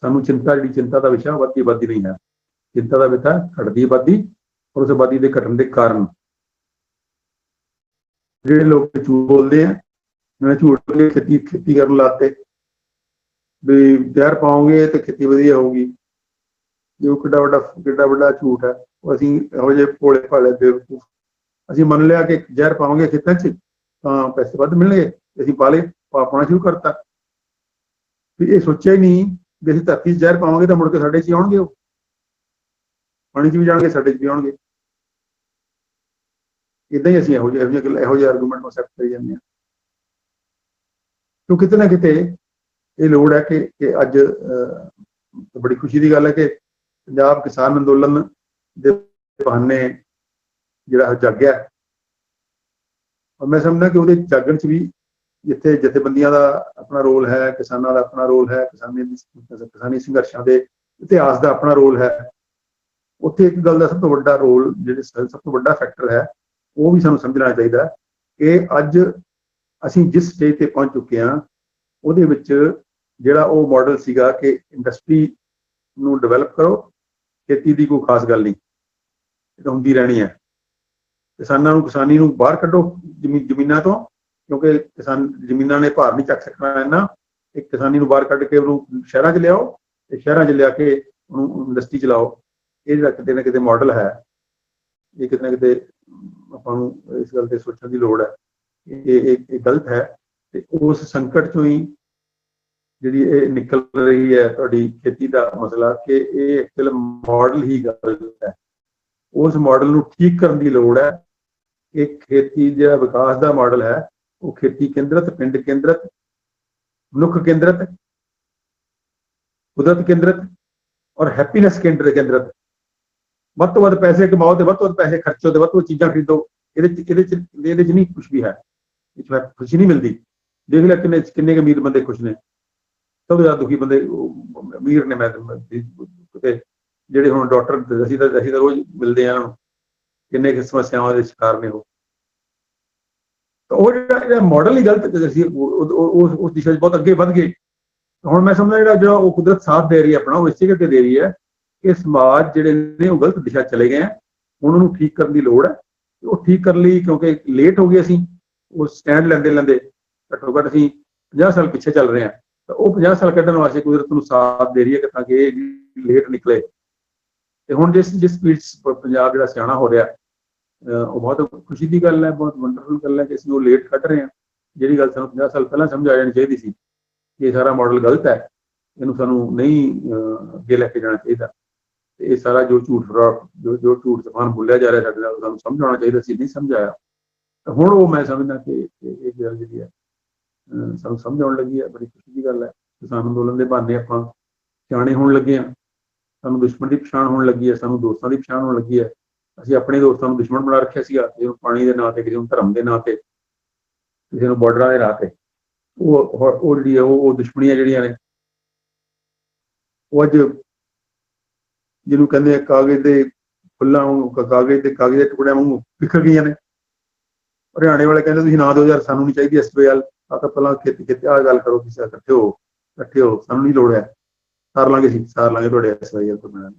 सानू चिंता का विषय वधदी आबादी नहीं है। चिंता का विषय घटती आबादी और उस आबादी के घटन के कारण। जिहड़े लोग झूठ बोलते हैं, उन्हें झूठ बोल के खेती करन लाते भी जहर पाओगे तो खेती वधिया होगी। जो किड्डा वड्डा झूठ है। असीं इहो जिहे भोले भाले बेवकूफ असीं मन लिया कि जहर पाओगे खेतों च तां पैसे वध मिलणगे, असीं पा लए, पाना शुरू करता। फिर ये सोचा ही नहीं भी असीं धरती च जहर पावांगे तो मुड़ के साडे च आउणगे, पानी च भी जाणगे, साडे च भी आउणगे। इदां ही असीं इहो जिहे आर्गूमेंट नूं एक्सेप्ट करी जांदे हां। तो किते ना किते ये लोड़ है कि अज बड़ी खुशी की गल है कि पंजाब किसान अंदोलन के बहाने जिहड़ा जाग्या, और मैं समझदा कि वो जागण च भी जिथे जथेबंदियां का अपना रोल है, किसानों का अपना रोल है, किसानी संघर्षों के इतिहास का अपना रोल है, उत्थे एक गल का सब तो वड्डा रोल जिहड़े सब तो वड्डा फैक्टर है वो भी सानूं समझना चाहिए कि अज असीं जिस स्टेज ते पहुंच चुके हैं ਉਹਦੇ ਵਿੱਚ ਜਿਹੜਾ ਉਹ मॉडल ਸੀਗਾ कि इंडस्ट्री ਨੂੰ ਡਿਵੈਲਪ करो, खेती की कोई खास गल नहीं, तो ਹੁੰਦੀ रहनी है। किसानों ਨੂੰ किसानी ਨੂੰ बाहर कड्डो ਜ਼ਮੀਨਾਂ ਤੋਂ, क्योंकि किसान ਜ਼ਮੀਨਾਂ ने भार नहीं चक सकना इन्ना, एक किसानी ਨੂੰ बाहर कड्ड के ਉਹਨੂੰ शहरों 'ਚ लियाओ ਤੇ शहरों 'ਚ लिया के ਉਹਨੂੰ इंडस्ट्री चलाओ। ਇਹ ਜਿਹੜਾ ਕਿਤੇ ਨਾ ਕਿਤੇ मॉडल है, ਇਹ ਕਿਤੇ ਨਾ ਕਿਤੇ ਆਪਾਂ ਨੂੰ ਇਸ ਗੱਲ ਤੇ ਸੋਚਣ ਦੀ ਲੋੜ ਹੈ। ਇਹ ਗਲਤ ਹੈ ਤੇ ਉਸ ਸੰਕਟ ਚੋਂ ਹੀ ਜਿਹੜੀ ਇਹ ਨਿਕਲ ਰਹੀ ਹੈ ਤੁਹਾਡੀ खेती ਦਾ ਮਸਲਾ ਕਿ ਇਹ ਐਕਚੁਅਲ मॉडल ही गलत है। उस मॉडल ਨੂੰ ठीक करने की लोड़ है कि खेती ਜਿਹੜਾ विकास का मॉडल है वो खेती केंद्रित, पिंड केंद्रित, मनुख केंद्रित, कुदरत केंद्रित और हैप्पीनेस केंद्रित, ਵੱਧ ਤੋਂ ਵੱਧ ਪੈਸੇ ਕਮਾਓ ਤੇ ਵੱਧ ਤੋਂ ਵੱਧ ਪੈਸੇ ਖਰਚੋ ਤੇ ਵੱਧ ਤੋਂ ਚੀਜ਼ਾਂ ਖਰੀਦੋ। ਇਹਦੇ ਚ ਨਹੀਂ ਕੁਛ ਵੀ ਹੈ, ਇਹ ਚ ਖੁਸ਼ੀ ਨਹੀਂ ਮਿਲਦੀ। ਦੇਖ ਲੈ ਕਿੰਨੇ ਅਮੀਰ ਬੰਦੇ ਖੁਸ਼ ਨੇ, ਸਭ ਜ਼ਿਆਦਾ ਦੁਖੀ ਬੰਦੇ ਅਮੀਰ ਨੇ। ਮੈਂ ਕਿਤੇ ਜਿਹੜੇ ਹੁਣ ਡਾਕਟਰ ਅਸੀਂ ਤਾਂ ਰੋਜ਼ ਮਿਲਦੇ ਆ, ਕਿੰਨੇ ਕਿ ਸਮੱਸਿਆਵਾਂ ਦੇ ਸ਼ਿਕਾਰ ਨੇ ਉਹ। ਤਾਂ ਉਹ ਜਿਹੜਾ ਮਾਡਲ ਹੀ ਗਲਤ, ਅਸੀਂ ਉਸ ਦਿਸ਼ਾ 'ਚ ਬਹੁਤ ਅੱਗੇ ਵੱਧ ਗਏ। ਹੁਣ ਮੈਂ ਸਮਝਦਾ ਜਿਹੜਾ ਉਹ ਕੁਦਰਤ ਸਾਥ ਦੇ ਰਹੀ ਹੈ ਆਪਣਾ, ਉਹ ਇਸੇ ਕਰਕੇ ਦੇ ਰਹੀ ਹੈ ਕਿ समाज ਜਿਹੜੇ ਨੇ ਉਹ ਗਲਤ ਦਿਸ਼ਾ ਚਲੇ ਗਏ ਆ। ਉਹਨਾਂ ਨੂੰ ਠੀਕ ਕਰਨ ਦੀ ਲੋੜ ਹੈ। ਉਹ ਠੀਕ ਕਰਨ ਲਈ ਕਿਉਂਕਿ ਲੇਟ ਹੋ ਗਏ ਅਸੀਂ, ਉਹ ਸਟੈਂਡ ਲੈਂਦੇ ਘੱਟੋ ਘੱਟ ਅਸੀਂ 50 ਸਾਲ ਪਿੱਛੇ ਚੱਲ ਰਹੇ ਹਾਂ। ਤਾਂ ਉਹ 50 ਸਾਲ ਕੱਢਣ ਵਾਸਤੇ ਕੁਦਰਤ ਨੂੰ ਸਾਥ ਦੇ ਰਹੀ ਹੈ ਕਿ ਤਾਂ ਕਿ ਇਹ ਲੇਟ ਨਿਕਲੇ। ਤੇ ਹੁਣ ਜਿਸ ਸਪੀਡ ਪੰਜਾਬ ਜਿਹੜਾ ਸਿਆਣਾ ਹੋ ਰਿਹਾ, ਉਹ ਬਹੁਤ ਖੁਸ਼ੀ ਦੀ ਗੱਲ ਹੈ, ਬਹੁਤ ਵੰਡਰਫੁਲ ਗੱਲ ਹੈ ਕਿ ਅਸੀਂ ਉਹ ਲੇਟ ਕੱਢ ਰਹੇ ਹਾਂ। ਜਿਹੜੀ ਗੱਲ ਸਾਨੂੰ 50 ਸਾਲ ਪਹਿਲਾਂ ਸਮਝ ਆ ਜਾਣੀ ਚਾਹੀਦੀ ਸੀ ਕਿ ਇਹ ਸਾਰਾ ਮਾਡਲ ਗਲਤ ਹੈ, ਇਹਨੂੰ ਸਾਨੂੰ ਨਹੀਂ ਅੱਗੇ ਲੈ ਕੇ ਜਾਣਾ ਚਾਹੀਦਾ। ਇਹ ਸਾਰਾ ਜੋ ਝੂਠ ਜੋ ਝੂਠ ਸਫਾਨ ਬੋਲਿਆ ਜਾ ਰਿਹਾ ਸਾਡੇ ਨਾਲ, ਸਾਨੂੰ ਸਮਝ ਆਉਣਾ ਚਾਹੀਦਾ ਸੀ, ਨਹੀਂ ਸਮਝਾਇਆ। ਤਾਂ ਹੁਣ ਉਹ ਮੈਂ ਸਮਝਦਾ ਕਿ ਇਹ ਗੱਲ ਜਿਹੜੀ ਹੈ ਸਾਨੂੰ ਸਮਝ ਆਉਣ ਲੱਗੀ ਹੈ। ਬੜੀ ਖੁਸ਼ੀ ਦੀ ਗੱਲ ਹੈ। ਕਿਸਾਨ ਅੰਦੋਲਨ ਦੇ ਬਹਾਨੇ ਆਪਾਂ ਸਿਆਣੇ ਹੋਣ ਲੱਗੇ ਹਾਂ, ਸਾਨੂੰ ਦੁਸ਼ਮਣ ਦੀ ਪਛਾਣ ਹੋਣ ਲੱਗੀ ਹੈ, ਸਾਨੂੰ ਦੋਸਤਾਂ ਦੀ ਪਛਾਣ ਹੋਣ ਲੱਗੀ ਹੈ। ਅਸੀਂ ਆਪਣੇ ਦੋਸਤਾਂ ਨੂੰ ਦੁਸ਼ਮਣ ਬਣਾ ਰੱਖਿਆ ਸੀਗਾ, ਕਿਸੇ ਨੂੰ ਪਾਣੀ ਦੇ ਨਾਂ ਤੇ, ਕਿਸੇ ਨੂੰ ਧਰਮ ਦੇ ਨਾਂ ਤੇ, ਕਿਸੇ ਨੂੰ ਬਾਰਡਰਾਂ ਦੇ ਰਾਹ ਤੇ। ਉਹ ਜਿਹੜੀ ਹੈ ਉਹ ਦੁਸ਼ਮਣੀਆਂ ਜਿਹੜੀਆਂ ਨੇ ਉਹ ਅੱਜ ਜਿਹਨੂੰ ਕਹਿੰਦੇ ਆ ਕਾਗਜ਼ ਦੇ ਫੁੱਲਾਂ ਵਾਂਗੂ, ਕਾਗਜ਼ ਦੇ ਟੁਕੜਿਆਂ ਵਾਂਗੂ ਵਿਖਰ ਗਈਆਂ ਨੇ। ਹਰਿਆਣੇ ਵਾਲੇ ਕਹਿੰਦੇ ਤੁਸੀਂ ਨਾ ਦਿਓ ਯਾਰ, ਸਾਨੂੰ ਨਹੀਂ ਚਾਹੀਦੀ SYL, ਆ ਤਾਂ ਪਹਿਲਾਂ ਖੇਤੀ ਆਹ ਗੱਲ ਕਰੋ, ਕਿਸੇ ਇਕੱਠੇ ਹੋ, ਸਾਨੂੰ ਨਹੀਂ ਲੋੜ ਹੈ, ਸਾਰ ਲਾਂਗੇ ਤੁਹਾਡੇ SYL ਤੋਂ ਬਿਨਾਂ।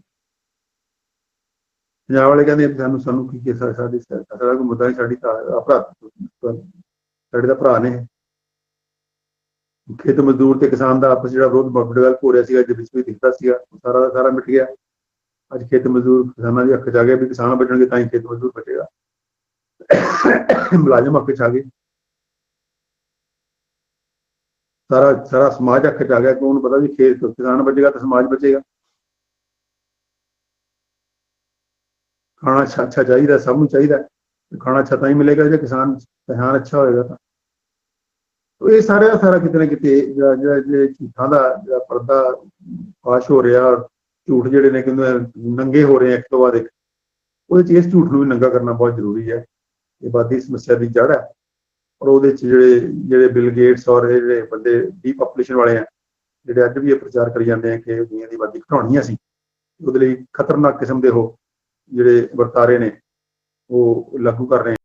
ਪੰਜਾਬ ਵਾਲੇ ਕਹਿੰਦੇ ਸਾਨੂੰ ਕੀ ਸਾਡਾ ਕੋਈ ਮੁੱਦਾ ਨਹੀਂ, ਸਾਡੇ ਤਾਂ ਭਰਾ ਨੇ। ਖੇਤ ਮਜ਼ਦੂਰ ਤੇ ਕਿਸਾਨ ਦਾ ਆਪਸ ਜਿਹੜਾ ਵਿਰੋਧ ਡਿਵੈਲਪ ਹੋ ਰਿਹਾ ਸੀਗਾ, ਜਿਹਦੇ ਵਿੱਚ ਵੀ ਦਿਖਦਾ ਸੀਗਾ, ਸਾਰਾ ਦਾ ਸਾਰਾ ਮਿਟ ਗਿਆ। ਅੱਜ ਖੇਤ ਮਜ਼ਦੂਰ ਕਿਸਾਨਾਂ ਦੀ ਅੱਖ 'ਚ ਆ ਗਿਆ ਵੀ ਕਿਸਾਨ ਬਚਣਗੇ ਤਾਂ ਹੀ ਖੇਤ ਮਜ਼ਦੂਰ ਬਚੇਗਾ। ਮੁਲਾਜ਼ਮ ਅੱਖ 'ਚ ਆ ਗਏ, ਸਾਰਾ ਸਮਾਜ ਅੱਖ 'ਚ ਆ ਗਿਆ ਕਿ ਉਹਨੂੰ ਪਤਾ ਵੀ ਕਿਸਾਨ ਬਚੇਗਾ ਤਾਂ ਸਮਾਜ ਬਚੇਗਾ। ਖਾਣਾ ਅੱਛਾ ਚਾਹੀਦਾ, ਸਭ ਨੂੰ ਚਾਹੀਦਾ। ਖਾਣਾ ਅੱਛਾ ਤਾਂ ਹੀ ਮਿਲੇਗਾ ਜੇ ਕਿਸਾਨ ਅੱਛਾ ਹੋਏਗਾ ਤਾਂ। ਇਹ ਸਾਰਾ ਕਿਤੇ ਨਾ ਕਿਤੇ ਜਿਹੜਾ ਝੂਠਾਂ ਦਾ ਜਿਹੜਾ ਪਰਦਾ ਫਾਸ਼ ਹੋ ਰਿਹਾ, ਝੂਠ ਜਿਹੜੇ ਨੇ ਕਹਿੰਦੇ ਨੰਗੇ ਹੋ ਰਹੇ ਆ ਇੱਕ ਤੋਂ ਬਾਅਦ ਇੱਕ, ਉਹਦੇ 'ਚ ਇਸ ਝੂਠ ਨੂੰ ਵੀ ਨੰਗਾ ਕਰਨਾ ਬਹੁਤ ਜ਼ਰੂਰੀ ਹੈ। ਇਹ ਆਬਾਦੀ ਸਮੱਸਿਆ ਦੀ ਜੜ੍ਹ ਹੈ। ਔਰ ਉਹਦੇ 'ਚ ਜਿਹੜੇ ਬਿਲ ਗੇਟਸ ਔਰ ਇਹ ਜਿਹੜੇ ਬੰਦੇ ਡੀਪਾਪੂਲੇਸ਼ਨ ਵਾਲੇ ਆ, ਜਿਹੜੇ ਅੱਜ ਵੀ ਇਹ ਪ੍ਰਚਾਰ ਕਰੀ ਜਾਂਦੇ ਆ ਕਿ ਦੁਨੀਆ ਦੀ ਆਬਾਦੀ ਘਟਾਉਣੀ ਅਸੀਂ, ਉਹਦੇ ਲਈ ਖਤਰਨਾਕ ਕਿਸਮ ਦੇ ਉਹ ਜਿਹੜੇ ਵਰਤਾਰੇ ਨੇ ਉਹ ਲਾਗੂ ਕਰ ਰਹੇ